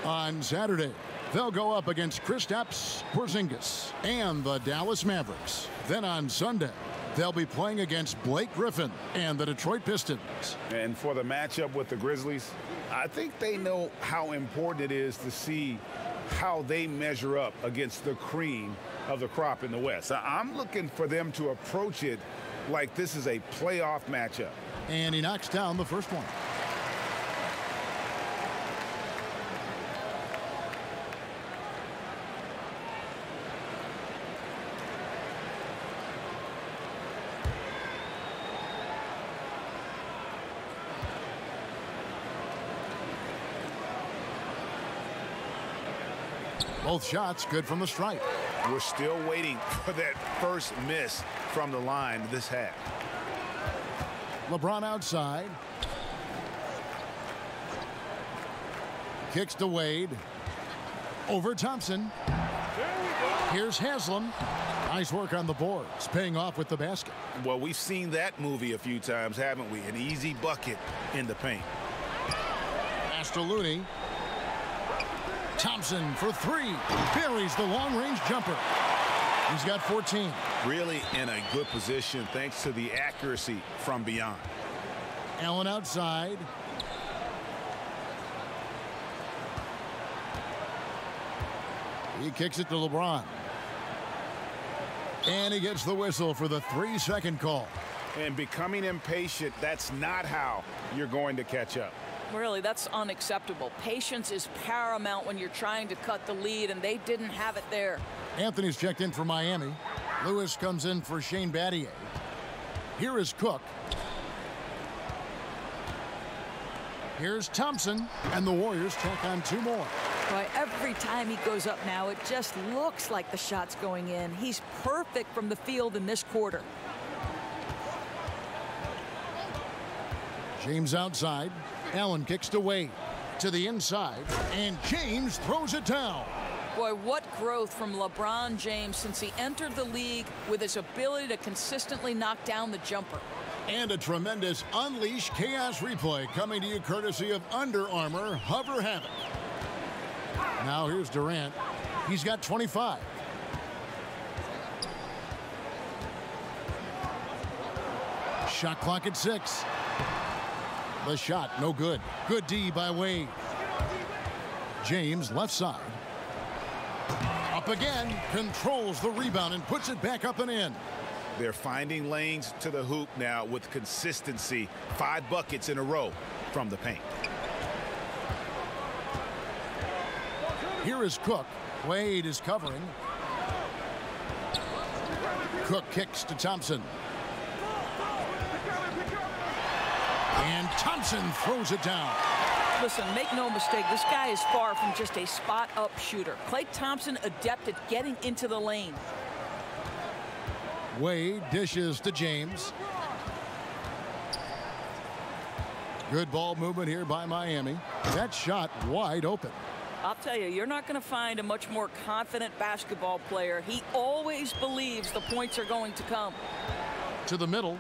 S1: on Saturday. They'll go up against Kristaps Porzingis and the Dallas Mavericks. Then on Sunday, they'll be playing against Blake Griffin and the Detroit Pistons.
S5: And for the matchup with the Grizzlies, I think they know how important it is to see how they measure up against the cream of the crop in the West. I'm looking for them to approach it like this is a playoff matchup.
S1: And he knocks down the first one. Both shots good from the stripe.
S5: We're still waiting for that first miss from the line this half.
S1: LeBron outside. Kicks to Wade. Over Thompson. Here's Haslam. Nice work on the boards, paying off with the basket.
S5: Well, we've seen that movie a few times, haven't we? An easy bucket in the paint.
S1: Pass to Looney. Thompson for 3. Buries the long-range jumper. He's got 14.
S5: Really in a good position thanks to the accuracy from beyond.
S1: Allen outside. He kicks it to LeBron. And he gets the whistle for the 3-second call.
S4: And becoming impatient, that's not how you're going to catch up.
S2: Really, that's unacceptable. Patience is paramount when you're trying to cut the lead, and they didn't have it there.
S1: Anthony's checked in for Miami. Lewis comes in for Shane Battier. Here is Cook. Here's Thompson, and the Warriors tack on 2 more.
S2: Boy, every time he goes up now, it just looks like the shot's going in. He's perfect from the field in this quarter.
S1: James outside. Allen kicks to Wade. To the inside, and James throws it down.
S2: Boy, what growth from LeBron James since he entered the league with his ability to consistently knock down the jumper.
S1: And a tremendous Unleash Chaos replay coming to you courtesy of Under Armour Hover Havoc. Now here's Durant. He's got 25. Shot clock at 6. The shot, no good. Good D by Wade. James, left side. Up again, controls the rebound and puts it back up and in.
S4: They're finding lanes to the hoop now with consistency. 5 buckets in a row from the paint.
S1: Here is Cook. Wade is covering. Cook kicks to Thompson. And Thompson throws it down.
S2: Listen, make no mistake, this guy is far from just a spot-up shooter. Klay Thompson adept at getting into the lane.
S1: Wade dishes to James. Good ball movement here by Miami. That shot wide open.
S2: I'll tell you, you're not going to find a much more confident basketball player. He always believes the points are going to come.
S1: To the middle.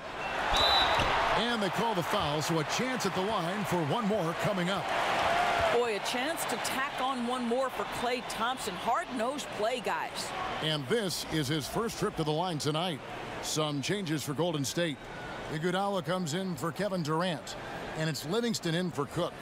S1: And they call the foul, so a chance at the line for 1 more coming up.
S2: Boy, a chance to tack on 1 more for Klay Thompson. Hard-nosed play, guys.
S1: And this is his first trip to the line tonight. Some changes for Golden State. Iguodala comes in for Kevin Durant. And it's Livingston in for Cook.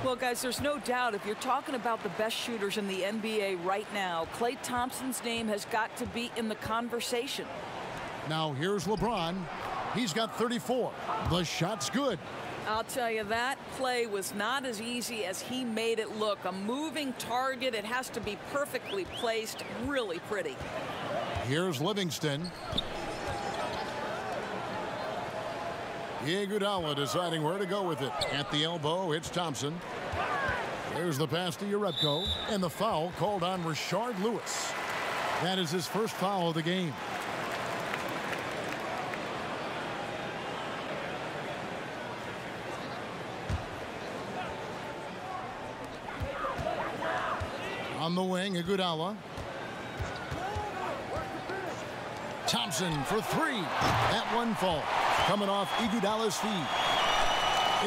S2: Well, guys, there's no doubt if you're talking about the best shooters in the NBA right now, Klay Thompson's name has got to be in the conversation.
S1: Now here's LeBron. He's got 34. The shot's good.
S2: I'll tell you, that play was not as easy as he made it look. A moving target, it has to be perfectly placed, really pretty.
S1: Here's Livingston. Iguodala deciding where to go with it. At the elbow, it's Thompson. There's the pass to Jerebko, and the foul called on Rashard Lewis. That is his first foul of the game. On the wing, Iguodala. Thompson for 3. That one fall. Coming off Iguodala's feet.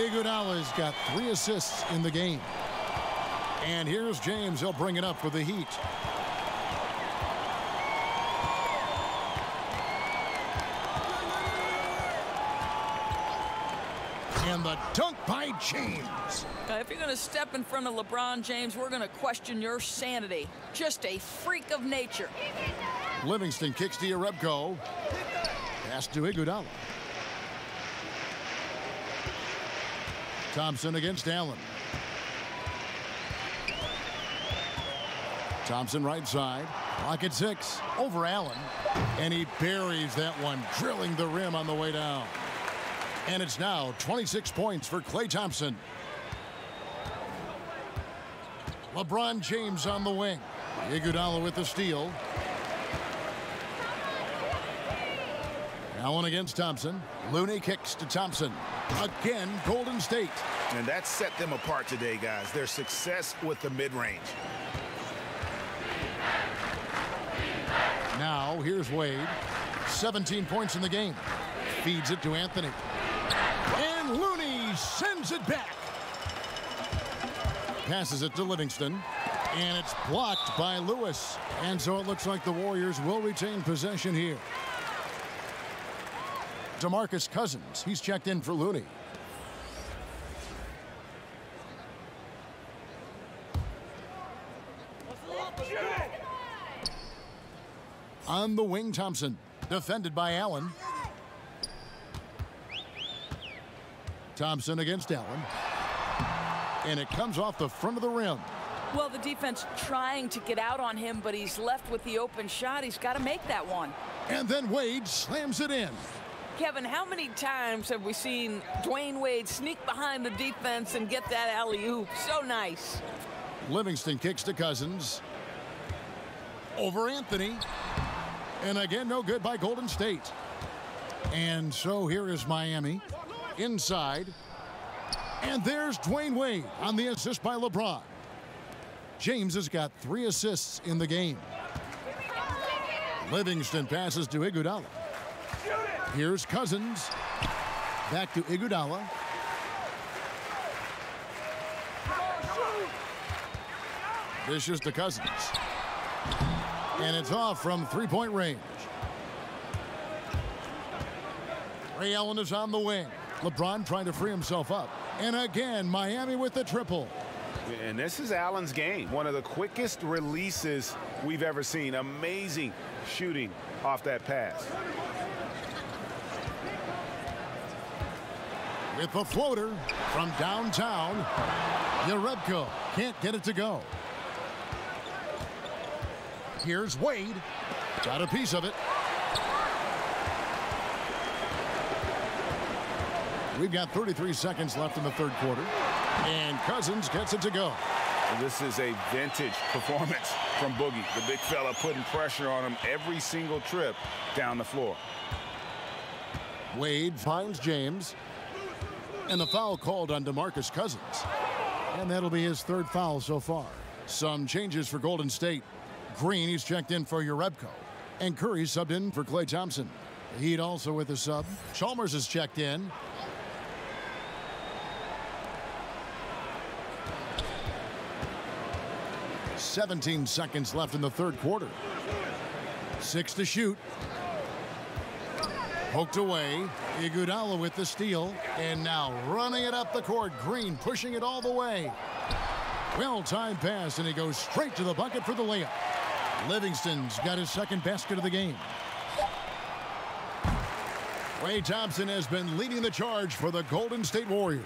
S1: Iguodala's got 3 assists in the game. And here's James. He'll bring it up for the Heat. And the dunk by James.
S2: If you're going to step in front of LeBron James, we're going to question your sanity. Just a freak of nature.
S1: Livingston kicks to Jerebko. Pass to Iguodala. Thompson against Allen. Thompson right side. Clock at 6. Over Allen. And he buries that one, drilling the rim on the way down. And it's now 26 points for Klay Thompson. LeBron James on the wing. Iguodala with the steal. Allen against Thompson. Looney kicks to Thompson. Again, Golden State.
S4: And that set them apart today, guys. Their success with the mid-range.
S1: Now, here's Wade. 17 points in the game. Feeds it to Anthony. And Looney sends it back. Passes it to Livingston. And it's blocked by Lewis. And so it looks like the Warriors will retain possession here. DeMarcus Cousins, he's checked in for Looney. On the wing, Thompson, defended by Allen. Thompson against Allen. And it comes off the front of the rim.
S2: Well, the defense trying to get out on him, but he's left with the open shot. He's got to make that one.
S1: And then Wade slams it in.
S2: Kevin, how many times have we seen Dwayne Wade sneak behind the defense and get that alley-oop? So nice.
S1: Livingston kicks to Cousins. Over Anthony. And again, no good by Golden State. And so here is Miami. Inside. And there's Dwayne Wade on the assist by LeBron. James has got 3 assists in the game. Livingston passes to Iguodala. Here's Cousins. Back to Iguodala. This is to Cousins. And it's off from 3-point range. Ray Allen is on the wing. LeBron trying to free himself up. And again, Miami with the triple.
S4: And this is Allen's game. One of the quickest releases we've ever seen. Amazing shooting off that pass.
S1: With the floater from downtown, Jerebko can't get it to go. Here's Wade. Got a piece of it. We've got 33 seconds left in the third quarter. And Cousins gets it to go.
S4: This is a vintage performance from Boogie. The big fella putting pressure on him every single trip down the floor.
S1: Wade finds James. And the foul called on DeMarcus Cousins. And that'll be his 3rd foul so far. Some changes for Golden State. Green, he's checked in for Jerebko. And Curry subbed in for Klay Thompson. The Heat also with a sub. Chalmers is checked in. "17 seconds left in the third quarter. 6 to shoot. Poked away. Iguodala with the steal. And now running it up the court. Green pushing it all the way. Well-timed pass, and he goes straight to the bucket for the layup. Livingston's got his 2nd basket of the game. Klay Thompson has been leading the charge for the Golden State Warriors.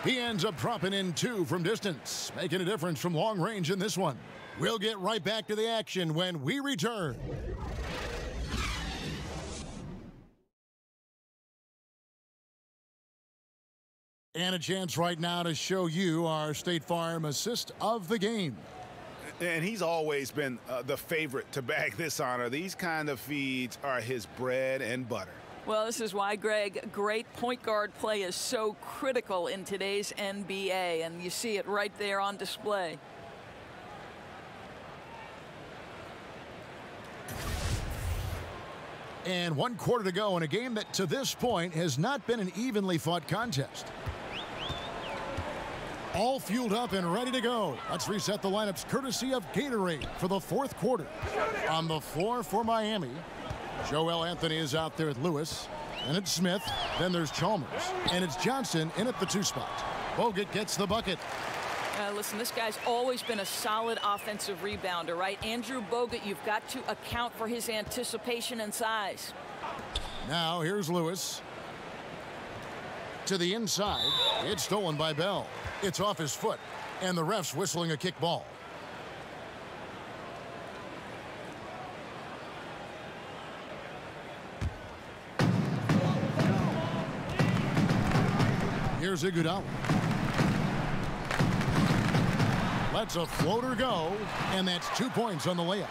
S1: He ends up dropping in 2 from distance, making a difference from long range in this one. We'll get right back to the action when we return. And a chance right now to show you our State Farm assist of the game.
S4: And he's always been the favorite to bag this honor. These kind of feeds are his bread and butter.
S2: Well, this is why, Greg, great point guard play is so critical in today's NBA, and you see it right there on display.
S1: And 1 quarter to go in a game that to this point has not been an evenly fought contest. All fueled up and ready to go. Let's reset the lineups courtesy of Gatorade for the 4th quarter. On the floor for Miami, Joel Anthony is out there at Lewis. And it's Smith. Then there's Chalmers. And it's Johnson in at the 2 spot. Bogut gets the bucket.
S2: Listen, this guy's always been a solid offensive rebounder, right? Andrew Bogut, you've got to account for his anticipation and size.
S1: Now here's Lewis. To the inside. It's stolen by Bell. It's off his foot. And the ref's whistling a kick ball. Here's Iguodala. Lets a floater go, and that's 2 points on the layup.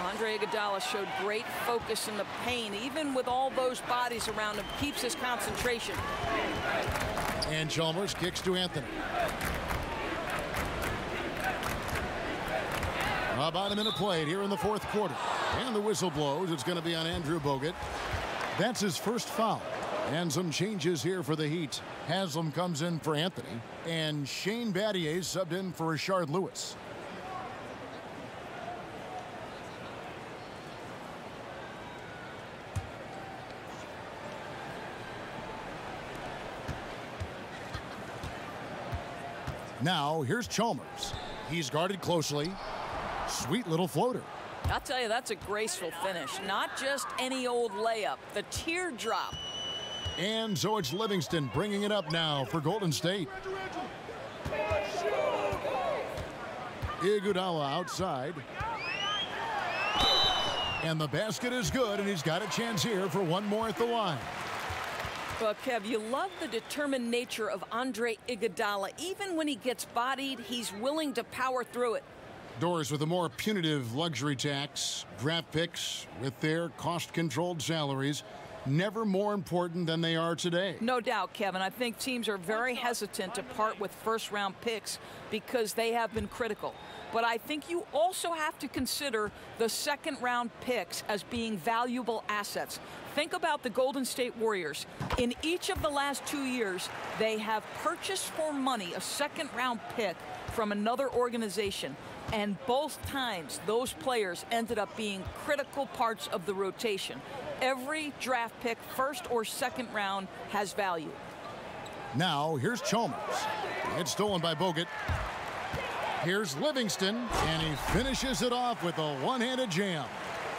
S2: Andre Iguodala showed great focus in the paint, even with all those bodies around him, keeps his concentration.
S1: And Chalmers kicks to Anthony. About a minute played here in the 4th quarter. And the whistle blows. It's going to be on Andrew Bogut. That's his 1st foul. And some changes here for the Heat. Haslam comes in for Anthony. And Shane Battier subbed in for Rashard Lewis. Now, here's Chalmers. He's guarded closely. Sweet little floater.
S2: I'll tell you, that's a graceful finish. Not just any old layup. The teardrop.
S1: And so it's Livingston bringing it up now for Golden State. Iguodala outside. And the basket is good, and he's got a chance here for one more at the line.
S2: Well, Kev, you love the determined nature of Andre Iguodala. Even when he gets bodied, he's willing to power through it.
S1: Doors with a more punitive luxury tax, draft picks with their cost-controlled salaries, never more important than they are today.
S2: No doubt, Kevin. I think teams are very hesitant to part with first-round picks because they have been critical. But I think you also have to consider the second-round picks as being valuable assets. Think about the Golden State Warriors. In each of the last 2 years, they have purchased for money a second-round pick from another organization. And both times, those players ended up being critical parts of the rotation. Every draft pick, first or second round, has value.
S1: Now, here's Chalmers. It's stolen by Bogut. Here's Livingston, and he finishes it off with a one-handed jam.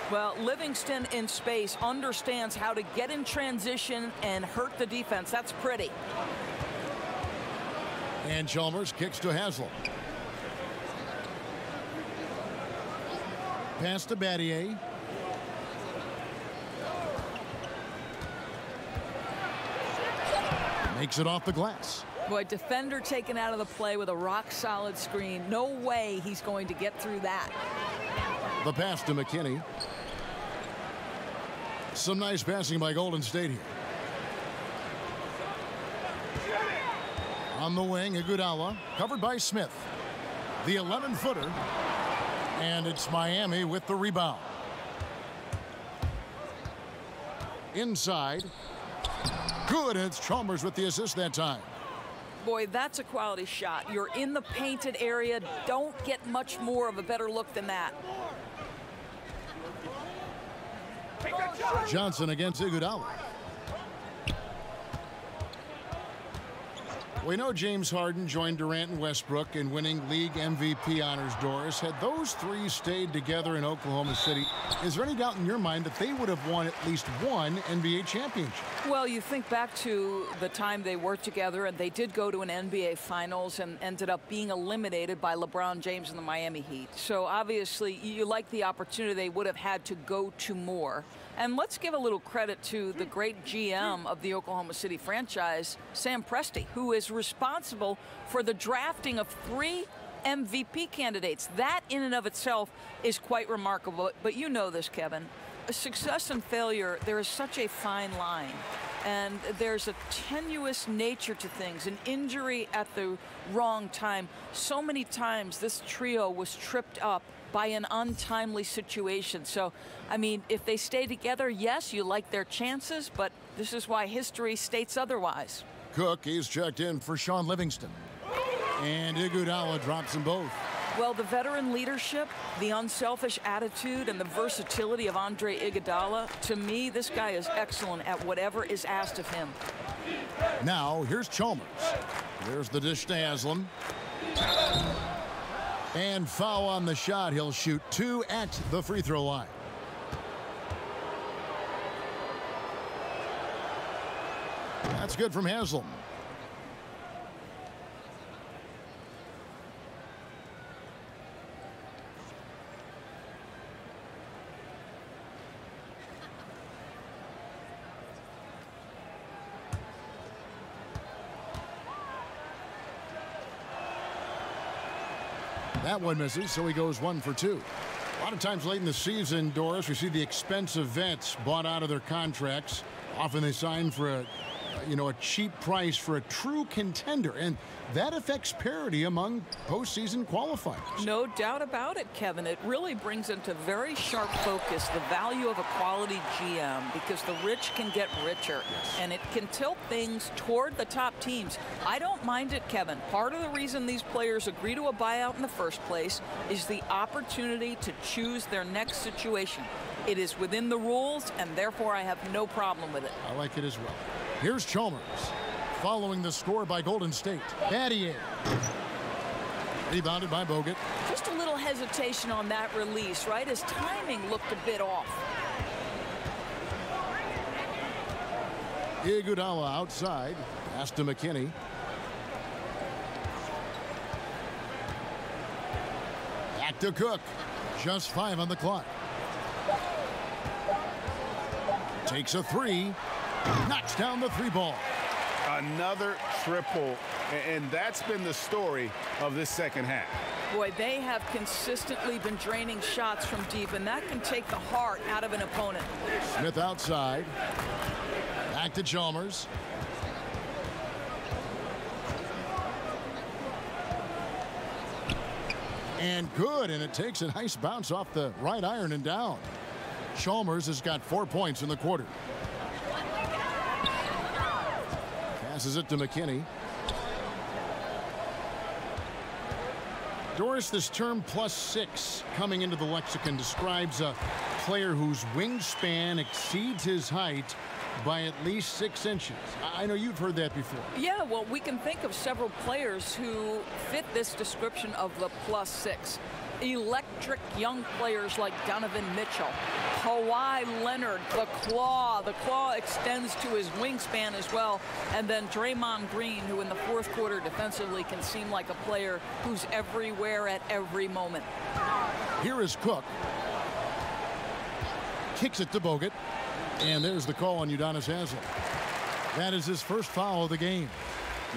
S2: Well, Livingston in space understands how to get in transition and hurt the defense. That's pretty.
S1: And Chalmers kicks to Haslam. Pass to Battier. Makes it off the glass.
S2: Boy, defender taken out of the play with a rock-solid screen. No way he's going to get through that.
S1: The pass to McKinney. Some nice passing by Golden State here. On the wing, Iguodala, covered by Smith. The 11-footer. And it's Miami with the rebound. Inside. Good, and it's Chalmers with the assist that time.
S2: Boy, that's a quality shot. You're in the painted area. Don't get much more of a better look than that.
S1: Johnson against Iguodala. We know James Harden joined Durant and Westbrook in winning league MVP honors, Doris. Had those three stayed together in Oklahoma City, is there any doubt in your mind that they would have won at least one NBA championship?
S2: Well, you think back to the time they worked together, and they did go to an NBA Finals and ended up being eliminated by LeBron James and the Miami Heat. So obviously, you like the opportunity they would have had to go to more. And let's give a little credit to the great GM of the Oklahoma City franchise, Sam Presti, who is responsible for the drafting of 3 MVP candidates. That in and of itself is quite remarkable. But you know this, Kevin. Success and failure, there is such a fine line. And there's a tenuous nature to things, an injury at the wrong time. So many times this trio was tripped up by an untimely situation. So, I mean, if they stay together, yes, you like their chances, but this is why history states otherwise.
S1: Cook, he's checked in for Sean Livingston. And Iguodala drops them both.
S2: Well, the veteran leadership, the unselfish attitude, and the versatility of Andre Iguodala, to me, this guy is excellent at whatever is asked of him.
S1: Now, here's Chalmers. There's the dish to Haslam. And foul on the shot. He'll shoot 2 at the free throw line. That's good from Haslam. That one misses, so he goes 1 for 2. A lot of times late in the season, Doris, we see the expensive vets bought out of their contracts. Often they sign for a cheap price for a true contender, and that affects parity among postseason qualifiers.
S2: No doubt about it, Kevin. It really brings into very sharp focus the value of a quality GM, because the rich can get richer, and it can tilt things toward the top teams. I don't mind it, Kevin. Part of the reason these players agree to a buyout in the first place is the opportunity to choose their next situation. It is within the rules, and therefore I have no problem with it.
S1: I like it as well. Here's Chalmers, following the score by Golden State. Battier. Rebounded by Bogut.
S2: Just a little hesitation on that release, right? His timing looked a bit off.
S1: Iguodala outside. Pass to McKinney. Back to Cook. Just 5 on the clock. Takes a 3. Knocks down the 3 ball.
S4: Another triple, and that's been the story of this second half.
S2: Boy, they have consistently been draining shots from deep, and that can take the heart out of an opponent.
S1: Smith outside. Back to Chalmers. And good, and it takes a nice bounce off the right iron and down. Chalmers has got 4 points in the quarter. Passes it to McKinney. Doris, this term +6 coming into the lexicon describes a player whose wingspan exceeds his height by at least 6 inches. I know you've heard that before.
S2: Yeah, well, we can think of several players who fit this description of the +6. Electric young players like Donovan Mitchell, Kawhi Leonard, the claw. The claw extends to his wingspan as well. And then Draymond Green, who in the fourth quarter defensively can seem like a player who's everywhere at every moment.
S1: Here is Cook. Kicks it to Bogut. And there's the call on Udonis Haslem. That is his first foul of the game.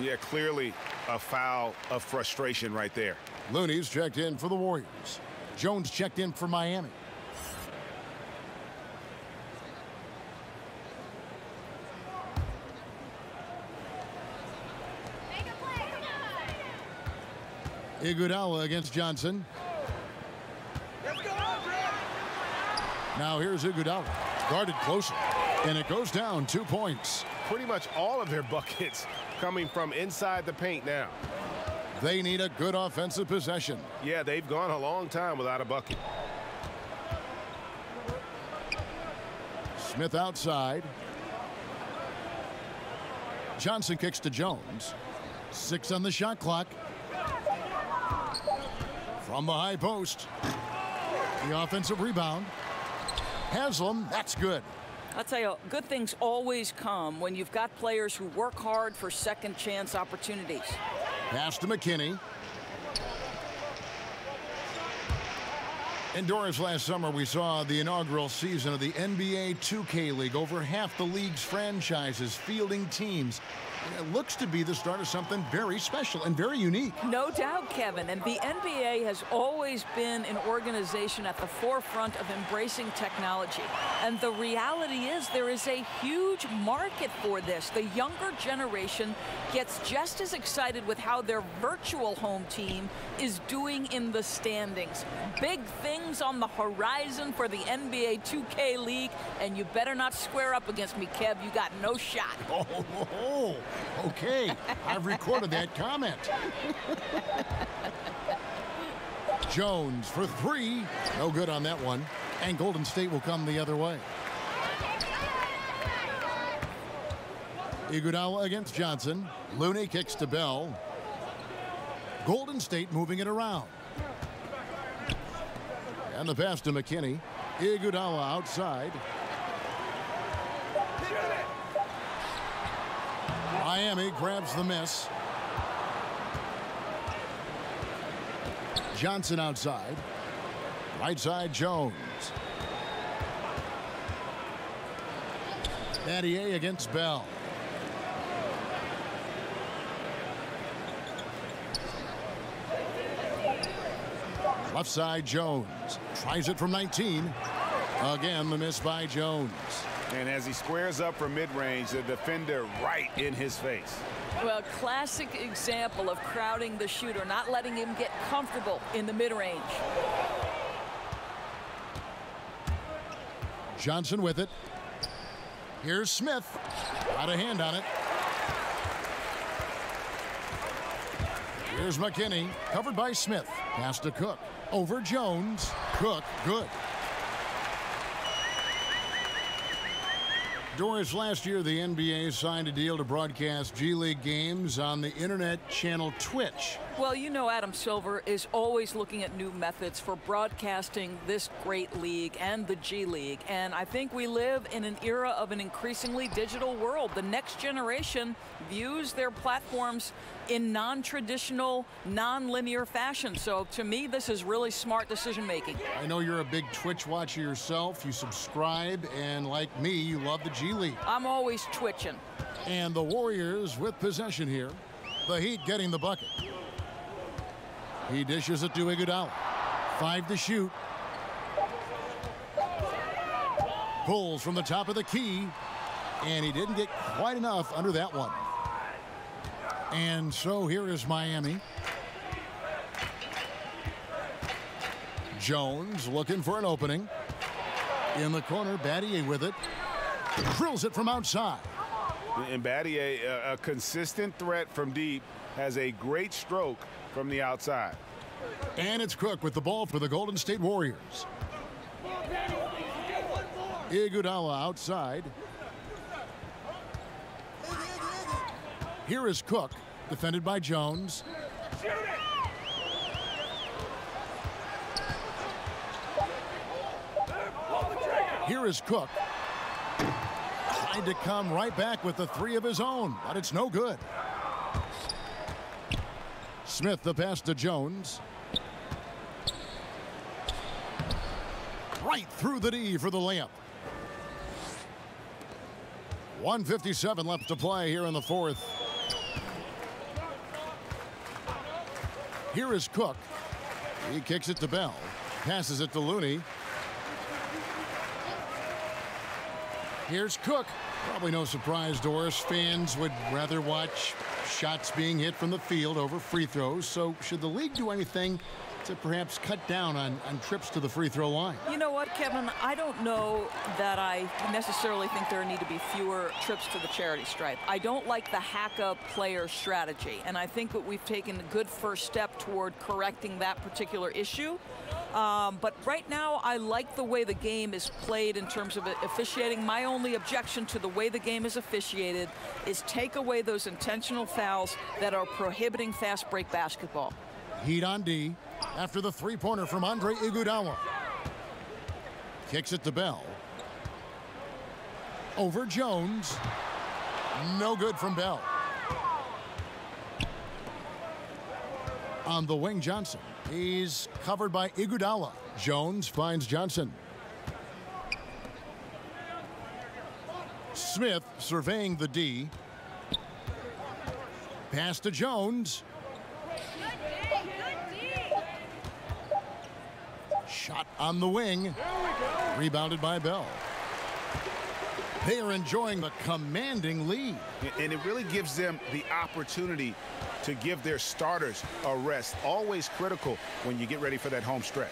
S4: Yeah, clearly a foul of frustration right there.
S1: Looney's checked in for the Warriors. Jones checked in for Miami. Iguodala against Johnson. Now here's Iguodala. Guarded closer. And it goes down 2 points.
S4: Pretty much all of their buckets coming from inside the paint now.
S1: They need a good offensive possession.
S4: Yeah, they've gone a long time without a bucket.
S1: Smith outside. Johnson kicks to Jones. 6 on the shot clock. From the high post. The offensive rebound. Haslem, that's good.
S2: I'll tell you, good things always come when you've got players who work hard for second chance opportunities.
S1: Pass to McKinney. Indoors last summer, we saw the inaugural season of the NBA 2K League. Over half the league's franchises fielding teams. It looks to be the start of something very special and very unique.
S2: No doubt, Kevin. And the NBA has always been an organization at the forefront of embracing technology. And the reality is there is a huge market for this. The younger generation gets just as excited with how their virtual home team is doing in the standings. Big things on the horizon for the NBA 2K League, and you better not square up against me, Kev. You got no shot.
S1: Oh, okay. I've recorded that comment. Jones for 3. No good on that one. And Golden State will come the other way. Iguodala against Johnson. Looney kicks to Bell. Golden State moving it around. And the pass to McKinney. Iguodala outside. Miami grabs the miss. Johnson outside. Right side, Jones. Battier against Bell. Left side, Jones. Tries it from 19. Again, the miss by Jones.
S4: And as he squares up for mid-range, the defender right in his face.
S2: Well, classic example of crowding the shooter, not letting him get comfortable in the mid-range.
S1: Johnson with it. Here's Smith. Got a hand on it. Here's McKinney, covered by Smith. Pass to Cook. Over Jones. Cook, good. Doris, last year the NBA signed a deal to broadcast G League games on the internet channel Twitch.
S2: Well, you know Adam Silver is always looking at new methods for broadcasting this great league and the G League. And I think we live in an era of an increasingly digital world. The next generation views their platforms in non-traditional, non-linear fashion. So to me, this is really smart decision making.
S1: I know you're a big Twitch watcher yourself. You subscribe, and like me, you love the G League.
S2: I'm always twitching.
S1: And the Warriors with possession here. The Heat getting the bucket. He dishes it to Iguodala. 5 to shoot. Pulls from the top of the key. And he didn't get quite enough under that one. And so here is Miami. Jones looking for an opening. In the corner, Battier with it. Drills it from outside.
S4: And Battier, a consistent threat from deep, has a great stroke from the outside.
S1: And it's Cook with the ball for the Golden State Warriors. Iguodala outside. Here is Cook, defended by Jones. Here is Cook. Tried to come right back with the 3 of his own, but it's no good. Smith the pass to Jones. Right through the D for the layup. 1:57 left to play here in the fourth. Here is Cook. He kicks it to Bell. Passes it to Looney. Here's Cook. Probably no surprise, Doris. Fans would rather watch shots being hit from the field over free throws. So should the league do anything to perhaps cut down on trips to the free throw line?
S2: You know what, Kevin? I don't know that I necessarily think there need to be fewer trips to the charity stripe. I don't like the hack-up player strategy, and I think that we've taken a good first step toward correcting that particular issue. But right now, I like the way the game is played in terms of officiating. My only objection to the way the game is officiated is take away those intentional fouls that are prohibiting fast break basketball.
S1: Heat on D after the three-pointer from Andre Iguodala. Kicks it to Bell. Over Jones. No good from Bell. On the wing, Johnson. He's covered by Iguodala. Jones finds Johnson. Smith surveying the D. Pass to Jones. Shot on the wing. Rebounded by Bell. They are enjoying the commanding lead.
S4: And it really gives them the opportunity to give their starters a rest. Always critical when you get ready for that home stretch.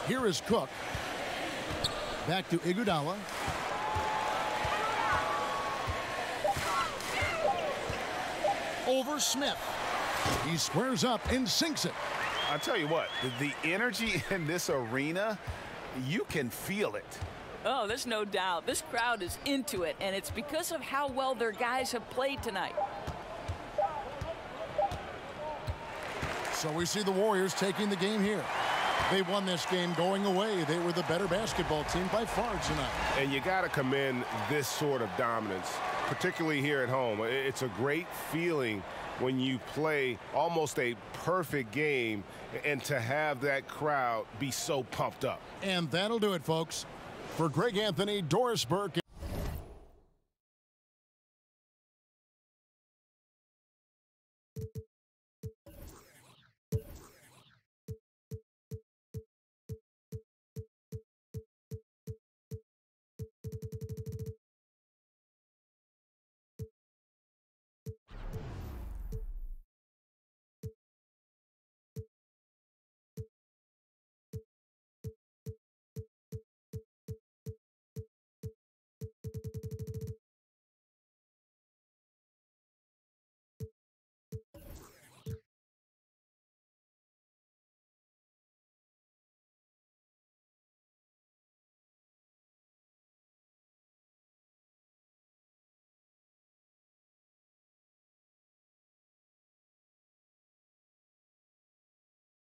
S1: Here is Cook. Back to Iguodala. Over Smith. He squares up and sinks it.
S4: I'll tell you what, the energy in this arena, you can feel it.
S2: Oh, there's no doubt. This crowd is into it, and it's because of how well their guys have played tonight.
S1: So we see the Warriors taking the game here. They won this game going away. They were the better basketball team by far tonight.
S4: And you got to commend this sort of dominance, particularly here at home. It's a great feeling when you play almost a perfect game and to have that crowd be so pumped up.
S1: And that'll do it, folks. For Greg Anthony, Doris Burke.